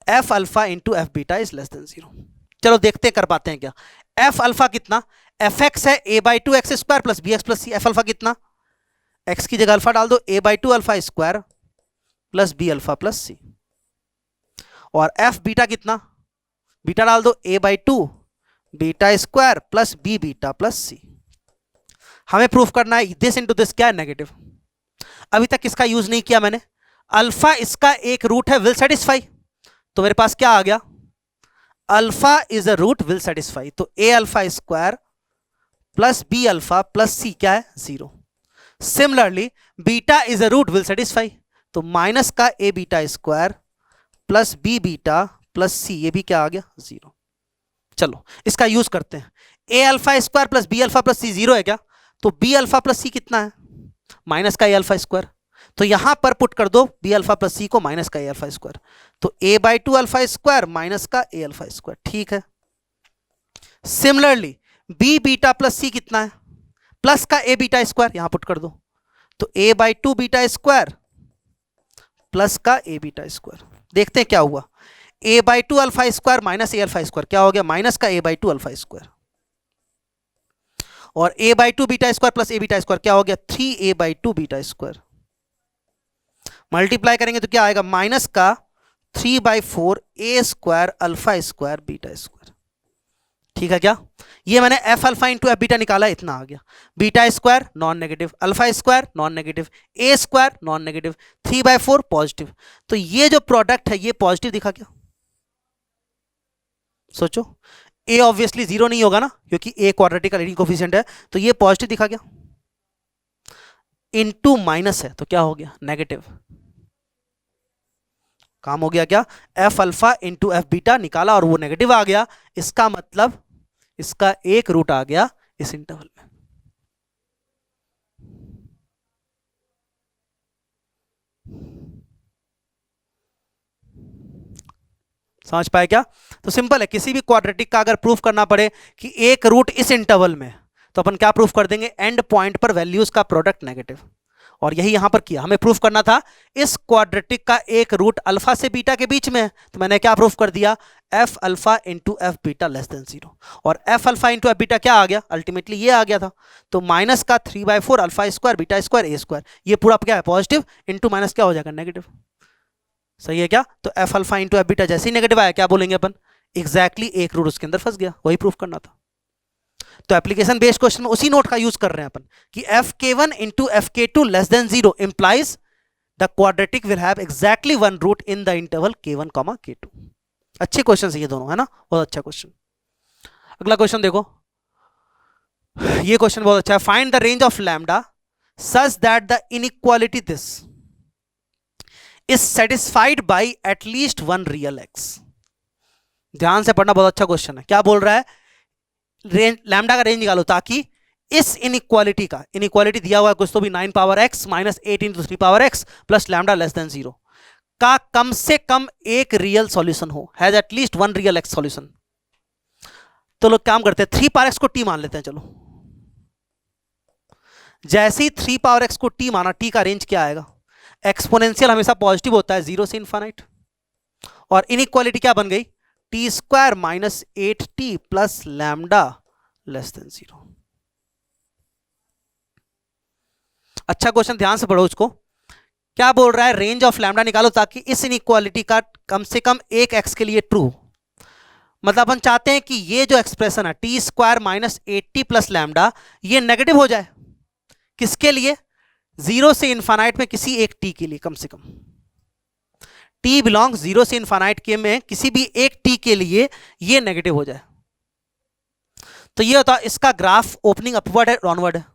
F alpha into F beta is less than 0। चलो देखते हैं कर पाते हैं क्या। एफ अल्फा कितना, एफ एक्स है A by two X square plus B X plus C. F alpha कितना, एक्स की जगह अल्फा डाल दो, A by two alpha square plus B alpha plus C. और एफ बीटा कितना, बीटा डाल दो, A by two beta square plus B beta plus सी। हमें प्रूफ करना है दिस इंटू दिस क्या है, नेगेटिव। अभी तक इसका यूज नहीं किया मैंने। अल्फा इसका एक रूट है, विल सेटिस्फाई, तो मेरे पास क्या आ गया, alpha is a root will satisfy. तो A alpha square plus B alpha plus C क्या है, 0। Similarly beta is a root will satisfy, तो माइनस का A beta square plus B beta plus C, ये भी क्या आ गया, 0। चलो इसका यूज करते हैं। A alpha square plus B alpha plus C 0 है क्या, तो बी अल्फा प्लस सी कितना है, माइनस का ए अल्फा स्क्वायर। तो यहां पर पुट कर दो बी अल्फा प्लस सी को माइनस का ए अल्फा स्क्वायर, तो A by two alpha square minus का ए अल्फा स्क्वायर, ठीक है। Similarly B beta plus C कितना है, प्लस का ए बीटा स्क्वायर, यहां पुट कर दो, तो A by two beta square plus का ए बीटा स्क्वायर। देखते हैं क्या हुआ, A by two alpha square minus A alpha square क्या हो गया, माइनस का A by two alpha square. और A by two beta square plus A beta square क्या हो गया, 3a by two beta square. Multiply करेंगे तो क्या आएगा, माइनस का 3/4 A square alpha square beta square. ठीक है क्या, ये मैंने F alpha into F beta निकाला, इतना आ गया। Beta square non negative, alpha square non negative, A square non negative, 3/4 positive. तो ये जो प्रोडक्ट है ये पॉजिटिव दिखा क्या, सोचो। ए ऑब्वियसली 0 नहीं होगा ना, क्योंकि ए क्वाड्रेटिक का लीडिंग कोफिशिएंट है, तो ये पॉजिटिव दिखा क्या, इनटू माइनस है तो क्या हो गया, नेगेटिव। काम हो गया क्या, F alpha into F beta निकाला और वो नेगेटिव आ गया, इसका मतलब इसका एक रूट आ गया इस इंटरवल में। समझ पाए क्या? तो सिंपल है, किसी भी क्वाड्रेटिक का अगर प्रूफ करना पड़े कि एक रूट इस इंटरवल में, तो अपन क्या प्रूफ कर देंगे, एंड पॉइंट पर वैल्यूज का प्रोडक्ट नेगेटिव। और यही यहां पर किया, हमें प्रूफ करना था इस क्वाड्रेटिक का एक रूट अल्फा से बीटा के बीच में है, तो मैंने क्या प्रूफ कर दिया, F alpha into F beta less than 0। और F alpha into F beta क्या आ गया, अल्टीमेटली ये आ गया था, तो माइनस का 3/4 अल्फा स्क्वायर बीटा स्क्वायर ए स्क्वायर, ये पूरा क्या है, पॉजिटिव, इंटू माइनस क्या हो जाएगा, नेगेटिव। सही है क्या? तो F alpha into F beta जैसे ही नेगेटिव आया क्या बोलेंगे अपन, एग्जैक्टली एक रूट उसके अंदर फंस गया, वही प्रूफ करना था। तो एप्लीकेशन बेस्ड क्वेश्चन में उसी नोट का यूज कर रहे हैं अपन कि F K one into F K two less than 0 implies the quadratic will have exactly one root in the interval k1 k2। अच्छे क्वेश्चन है ये दोनों, है ना, बहुत अच्छा क्वेश्चन। अगला क्वेश्चन देखो, ये क्वेश्चन बहुत अच्छा है। Find the range of lambda such that the inequality this is satisfied by at least one real x. ध्यान से पढ़ना, बहुत अच्छा क्वेश्चन है। क्या बोल रहा है, रेंज लैम्डा का रेंज निकालो ताकि इस इनइक्वालिटी का, इनइक्वालिटी दिया हुआ है कुछ तो भी 9 power x minus 8 into 3 power x plus lambda less than 0 का कम से कम एक रियल सॉल्यूशन हो, has at least one real x solution. तो लोग काम करते हैं 3 पावर x को t मान लेते हैं। चलो जैसे ही 3 पावर x को t माना, t का रेंज क्या आएगा, एक्सपोनेंशियल हमेशा पॉजिटिव होता है, 0 से इनफाइनाइट। और इनइक्वालिटी क्या बन गई, T square minus 8t plus lambda less than 0। अच्छा क्वेश्चन, ध्यान से पढ़ो उसको। क्या बोल रहा है, रेंज ऑफ लैम्डा निकालो ताकि इस इनइक्वालिटी का कम से कम एक एक्स के लिए ट्रू, मतलब अपन चाहते हैं कि ये जो एक्सप्रेशन है T square minus 8t plus lambda ये नेगेटिव हो जाए। किसके लिए, 0 से इनफाइनाइट में किसी एक t के लिए, कम से कम t बिलोंग्स 0 से इनफाइनाइट के में किसी भी एक t के लिए ये नेगेटिव हो जाए। तो ये होता है इसका ग्राफ ओपनिंग अपवर्ड है डाउनवर्ड है,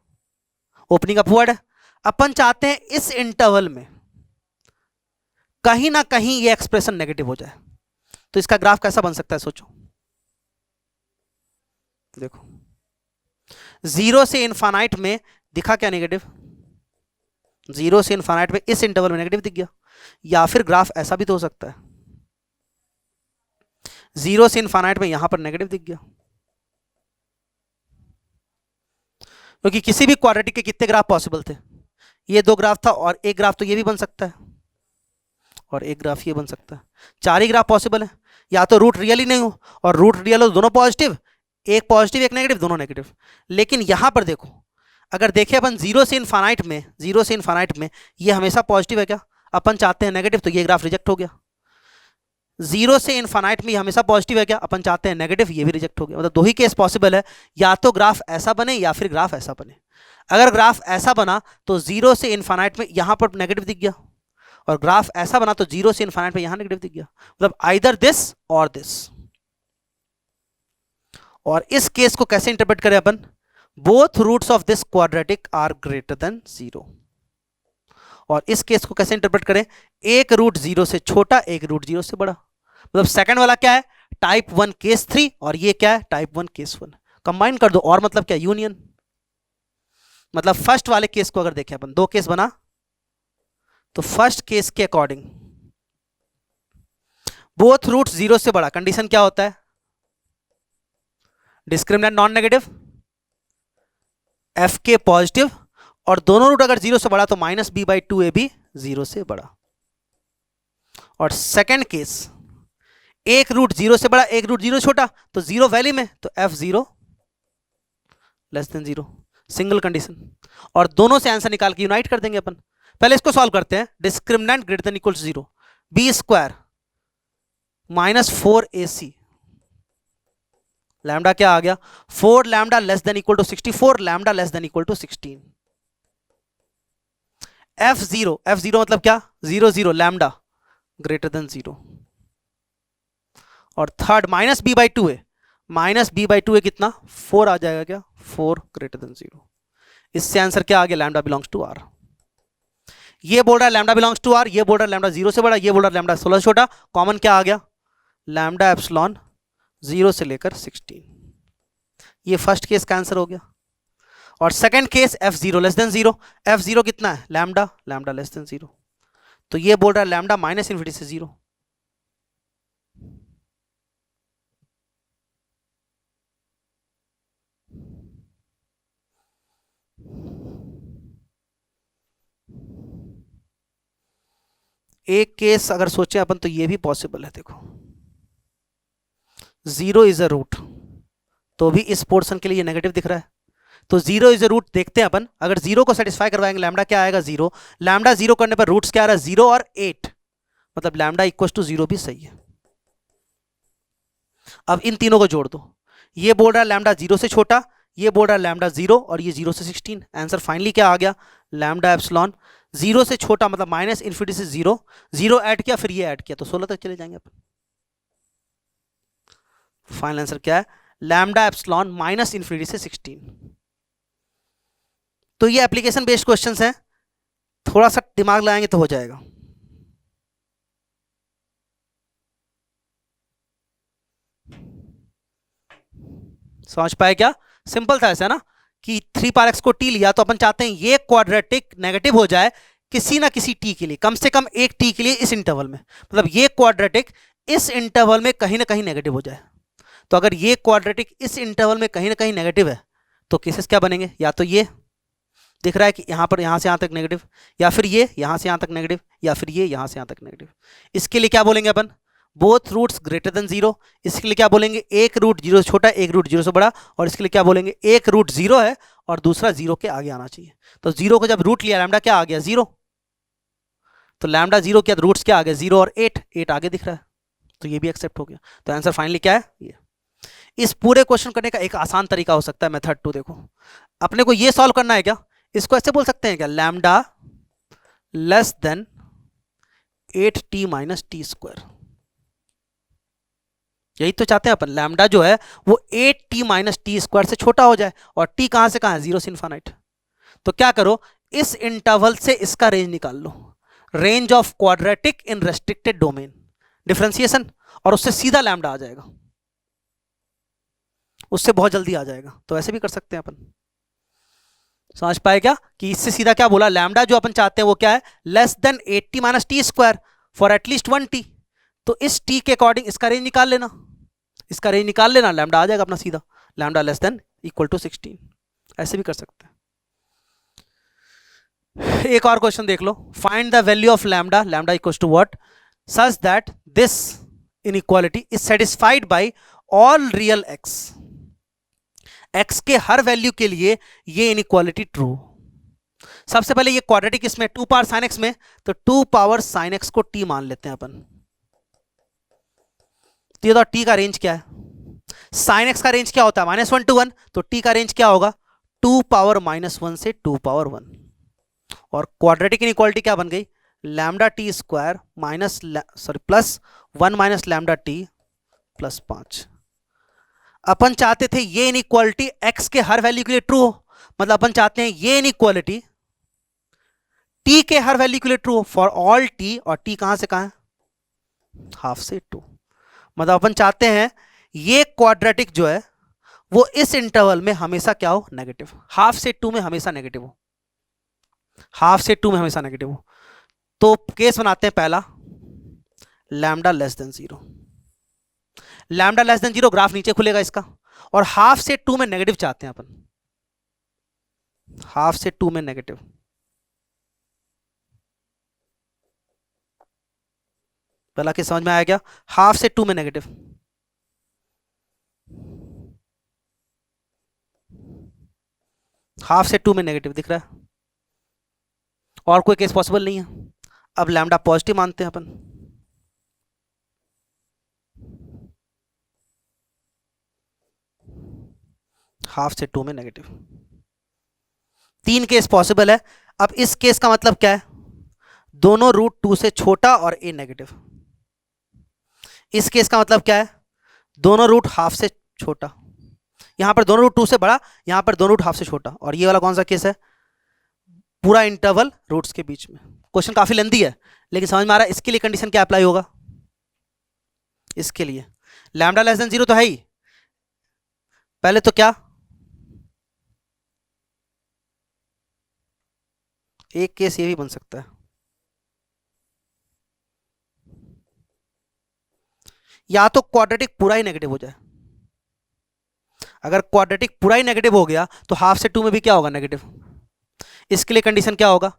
ओपनिंग अपवर्ड है। अपन चाहते हैं इस इंटरवल में कहीं ना कहीं ये एक्सप्रेशन नेगेटिव हो जाए। तो इसका ग्राफ कैसा बन सकता है, सोचो। देखो 0 से इनफाइनाइट में दिखा क्या नेगेटिव, 0 से इनफाइनाइट में इस इंटरवल में नेगेटिव दिख गया। या फिर ग्राफ ऐसा भी तो हो सकता है, 0 से इनफाइनाइट में यहां पर नेगेटिव दिख गया। क्योंकि किसी भी क्वाड्रेटिक के कितने ग्राफ पॉसिबल थे, ये दो ग्राफ था और एक ग्राफ तो ये भी बन सकता है और एक ग्राफ ये बन सकता है। 4 ही ग्राफ पॉसिबल है, या तो रूट रियल ही नहीं हो और रूट रियल हो दोनों पॉजिटिव, एक पॉजिटिव एक नेगेटिव दोनों नेगेटिव। लेकिन यहां पर देखो, अगर देखें अपन 0 से इनफाइनाइट में ये हमेशा पॉजिटिव है क्या, अपन चाहते हैं नेगेटिव, तो ये ग्राफ रिजेक्ट हो गया। 0 से इनफाइनाइट में हमेशा पॉजिटिव है क्या, अपन चाहते हैं नेगेटिव, ये भी रिजेक्ट हो गया। मतलब दो ही केस पॉसिबल है, या तो ग्राफ ऐसा बने या फिर ग्राफ ऐसा बने। अगर ग्राफ ऐसा बना तो 0 से इनफाइनाइट में यहां पर नेगेटिव दिख गया, और ग्राफ ऐसा बना तो 0 से इनफाइनाइट में यहां नेगेटिव दिख गया। मतलब आइदर दिस और दिस। और इस केस को कैसे इंटरप्रेट करें अपन, both roots of this quadratic are greater than 0। और इस केस को कैसे इंटरप्रेट करें, एक रूट 0 से छोटा एक रूट 0 से बड़ा। मतलब सेकंड वाला क्या है, टाइप 1 केस 3, और ये क्या है, टाइप 1 केस 1। कंबाइन कर दो, और मतलब क्या, यूनियन। मतलब फर्स्ट वाले केस को अगर देखें अपन, दो केस बना, तो फर्स्ट केस के अकॉर्डिंग बोथ रूट 0 से बड़ा, कंडीशन क्या होता है, discriminant non negative, F K positive, और दोनों रूट अगर 0 से बड़ा तो minus B by 2 A B 0 से बड़ा। और सेकेंड केस, एक रूट 0 से बड़ा एक रूट 0 छोटा, तो 0 वैल्यू में तो F 0 less than 0, single condition. और दोनों से आंसर निकाल के यूनाइट कर देंगे अपन। पहले इसको सॉल्व करते हैं, discriminant greater than equal to 0, B square minus 4ac, lambda क्या आ गया, 4 lambda less than equal to 64, lambda less than equal to 16। f0 मतलब क्या, 0 0 लैम्डा ग्रेटर देन 0। और third minus B by 2a, minus B by 2a कितना, 4 आ जाएगा क्या, 4 greater than 0। इससे आंसर क्या आ गया, लैम्डा बिलोंग्स टू r। ये बोल रहा है लैम्डा बिलोंग्स टू r, ये बोल रहा है लैम्डा 0 से बड़ा, ये बोल रहा है लैम्डा 16 से छोटा। कॉमन क्या आ गया, लैम्डा एप्सिलॉन 0 से लेकर 16। ये फर्स्ट केस का आंसर हो गया। और second case f0 less than 0, f0 कितना है, लैम्डा, लैम्डा लेस देन 0। तो ये बोल रहा है लैम्डा माइनस इन्फिनिटी से 0। एक केस अगर सोचे अपन तो ये भी पॉसिबल है। देखो 0 इज अ रूट, तो भी इस पोर्शन के लिए ये नेगेटिव दिख रहा है, तो 0 इज अ रूट देखते हैं अपन। अगर 0 को सेटिस्फाई करवाएंगे, लैम्डा क्या आएगा, 0। लैम्डा 0 करने पर रूट्स क्या आ रहा है, 0 और 8, मतलब लैम्डा इक्वल टू 0 भी सही है। अब इन तीनों को जोड़ दो, ये बोल रहा है लैम्डा 0 से छोटा, ये बोल रहा है लैम्डा 0, और ये 0 से 16। आंसर फाइनली क्या आ गया, लैम्डा एप्सिलॉन 0 से छोटा मतलब माइनस इन्फिनिटी से 0, 0 ऐड किया फिर ये ऐड किया तो 16 तक चले जाएंगे अपन। फाइनल आंसर क्या है, लैम्डा एप्सिलॉन माइनस इन्फिनिटी से 16। तो ये एप्लीकेशन बेस्ड क्वेश्चंस हैं, थोड़ा सा दिमाग लगाएंगे तो हो जाएगा। समझ पाए क्या, सिंपल था ऐसा ना, कि 3 पार एक्स को टी लिया तो अपन चाहते हैं ये क्वाड्रेटिक नेगेटिव हो जाए किसी ना किसी टी के लिए, कम से कम एक टी के लिए इस इंटरवल में। मतलब ये क्वाड्रेटिक इस इंटरवल में कहीं ना कहीं नेगेटिव हो जाए। तो अगर ये क्वाड्रेटिक इस इंटरवल में कहीं ना कहीं नेगेटिव है तो केसेस क्या बनेंगे, या तो ये दिख रहा है कि यहाँ पर यहाँ से यहाँ तक नेगेटिव, या फिर ये यहाँ से यहाँ तक नेगेटिव, या फिर ये यहाँ से यहाँ तक नेगेटिव। इसके लिए क्या बोलेंगे अपन, both roots greater than zero, इसके लिए क्या बोलेंगे, एक रूट जीरो से छोटा एक रूट जीरो से बड़ा, और इसके लिए क्या बोलेंगे, एक रूट जीरो है और दूसरा जीरो के आगे आना चाहिए। तो जीरो को जब रूट लिया लैम्डा क्या आ गया, जीरो, तो लैम्डा जीरो किया तो रूट्स क्या आ गया, जीरो और एट, एट आगे दिख रहा है, तो ये भी एक्सेप्ट हो गया। तो आंसर फाइनली क्या है, ये। इस पूरे क्वेश्चन करने का एक आसान तरीका हो सकता है मेथड 2, देखो अपने को ये सॉल्व करना है क्या, इसको ऐसे बोल सकते हैं क्या, lambda less then 8t minus T square, यही तो चाहते हैं अपन, लैम्डा जो है वो 8t माइनस टी स्क्वायर से छोटा हो जाए, और t कहां से कहां है, जीरो से इन्फानाइट। तो क्या करो, इस इंटरवल से इसका रेंज निकाल लो, range of quadratic in restricted domain, differentiation, और उससे सीधा लैम्डा आ जाएगा, उससे बहुत जल्दी आ जाएगा। तो ऐसे भी कर सकते हैं अपन, समझ पाए क्या, कि इससे सीधा क्या बोला, लैम्डा जो अपन चाहते हैं वो क्या है, less than 8t minus T square for at least 1t, तो इस t के अकॉर्डिंग इसका रेंज निकाल लेना, इसका रेंज निकाल लेना, लैम्डा आ जाएगा अपना सीधा, lambda less than equal to 16, ऐसे भी कर सकते हैं। एक और क्वेश्चन देख लो, find the value of lambda, lambda equals to what, such that this inequality is satisfied by all real x, x के हर वैल्यू के लिए ये इनइक्वालिटी ट्रू। सबसे पहले ये क्वाड्रेटिक इसमें 2 पावर साइन x में, तो 2 पावर साइन x को t मान लेते हैं अपन, तो ये तो t का रेंज क्या है, साइन x का रेंज क्या होता है, -1 to 1, तो t का रेंज क्या होगा, 2 पावर -1 से 2 पावर 1, और क्वाड्रेटिक इनइक्वालिटी क्या बन गई, lambda T square minus plus 1 minus lambda T plus 5। अपन चाहते थे ये इनइक्वालिटी x के हर वैल्यू के लिए ट्रू हो, मतलब अपन चाहते हैं ये इनइक्वालिटी t के हर वैल्यू के लिए ट्रू हो फॉर ऑल t, और t कहां से कहां है, हाफ से 2, मतलब अपन चाहते हैं ये क्वाड्रेटिक जो है वो इस इंटरवल में हमेशा क्या हो, नेगेटिव, हाफ से 2 में हमेशा नेगेटिव हो, हाफ से 2 में हमेशा नेगेटिव हो। तो केस बनाते हैं पहला, lambda less than 0, lambda less than 0, graph नीचे खुलेगा इसका, और हाफ से 2 में नेगेटिव चाहते हैं अपन, हाफ से 2 में नेगेटिव, पहला केस समझ में आया क्या, हाफ से 2 में नेगेटिव, हाफ से 2 में नेगेटिव दिख रहा है, और कोई केस पॉसिबल नहीं है। अब लैम्डा पॉजिटिव मानते हैं अपन, हाफ से 2 में नेगेटिव, 3 केस पॉसिबल है। अब इस केस का मतलब क्या है, दोनों रूट 2 से छोटा और a नेगेटिव, इस केस का मतलब क्या है, दोनों रूट हाफ से छोटा, यहां पर दोनों रूट 2 से बड़ा, यहां पर दोनों रूट हाफ से छोटा, और ये वाला कौन सा केस है, पूरा इंटरवल रूट्स के बीच में। क्वेश्चन काफी लेंदी है लेकिन समझ में आ रहा है, इसके लिए कंडीशन क्या अप्लाई होगा, इसके लिए लैम्डा लेस देन 0 तो है ही, पहले तो क्या, एक केस ये भी बन सकता है, या तो क्वाड्रेटिक पूरा ही नेगेटिव हो जाए, अगर क्वाड्रेटिक पूरा ही नेगेटिव हो गया तो हाफ से 2 में भी क्या होगा, नेगेटिव। इसके लिए कंडीशन क्या होगा,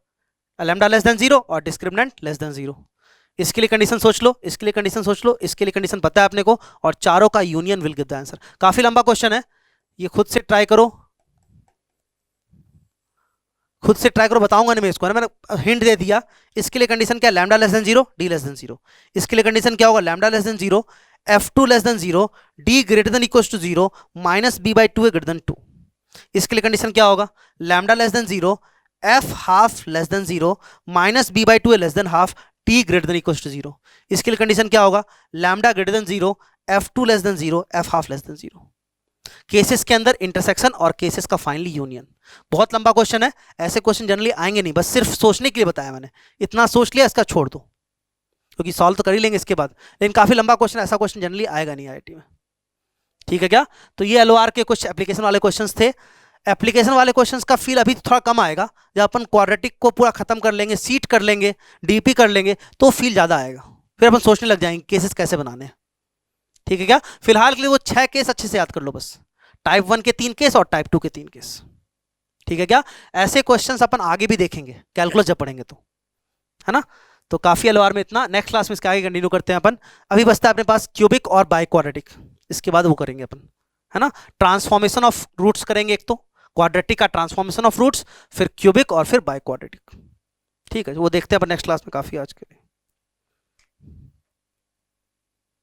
लैम्डा लेस देन 0 और डिस्क्रिमिनेंट लेस देन 0, इसके लिए कंडीशन सोच लो, इसके लिए कंडीशन सोच लो, इसके लिए कंडीशन पता है अपने को, और चारों का union will give the answer. काफी लंबा क्वेश्चन है, ये खुद से ट्राई करो, खुद से ट्राई करो, बताऊंगा नहीं मैं इसको, है ना, मैंने हिंट दे दिया। इसके लिए कंडीशन क्या है, lambda less than 0, D less than 0, इसके लिए कंडीशन क्या होगा, lambda less than 0, f2 less than 0, d greater than equal to 0, minus b by 2 greater than 2, इसके लिए कंडीशन क्या होगा, lambda less than 0, f half less than 0, minus b by 2 less than half, t greater than equal to 0, इसके लिए condition क्या होगा, lambda greater than 0, f2 less than 0, f half less than 0। Cases के अंदर intersection और cases का finally union. बहुत लंबा क्वेश्चन है, ऐसे क्वेश्चन जनरली आएंगे नहीं, बस सिर्फ सोचने के लिए बताया मैंने, इतना सोच लिया, इसका छोड़ दो, क्योंकि सॉल्व तो कर ही लेंगे इसके बाद, लेकिन काफी लंबा क्वेश्चन, ऐसा क्वेश्चन जनरली आएगा नहीं आईआईटी में, ठीक है क्या। तो ये एलओआर के कुछ एप्लीकेशन वाले क्वेश्चंस थे। एप्लीकेशन वाले क्वेश्चंस का फील अभी थोड़ा कम आएगा, जब अपन क्वाड्रेटिक को पूरा खत्म कर लेंगे, सीट कर लेंगे, डीपी कर लेंगे, तो फील ज्यादा आएगा, फिर अपन सोचने लग जाएंगे केसेस कैसे बनाने हैं, ठीक है क्या। फिलहाल के लिए वो 6 केस अच्छे से याद कर लो बस, टाइप 1 के 3 केस और टाइप 2 के 3 केस, ठीक है क्या। ऐसे क्वेश्चंस अपन आगे भी देखेंगे कैलकुलस जब पढ़ेंगे तो, है ना। तो काफ़ी एलओआर में इतना, नेक्स्ट क्लास में इसके आगे कंटिन्यू करते हैं अपन। अभी बचता है अपने पास क्यूबिक और बाई क्वाड्रेटिक, इसके बाद वो करेंगे अपन, है ना। ट्रांसफॉर्मेशन ऑफ रूट्स करेंगे, एक तो क्वाड्रेटिक का ट्रांसफॉर्मेशन ऑफ रूट्स, फिर क्यूबिक और फिर बाई क्वाड्रेटिक। ठीक है, वो देखते हैं अपन नेक्स्ट क्लास में। काफ़ी आज के लिए।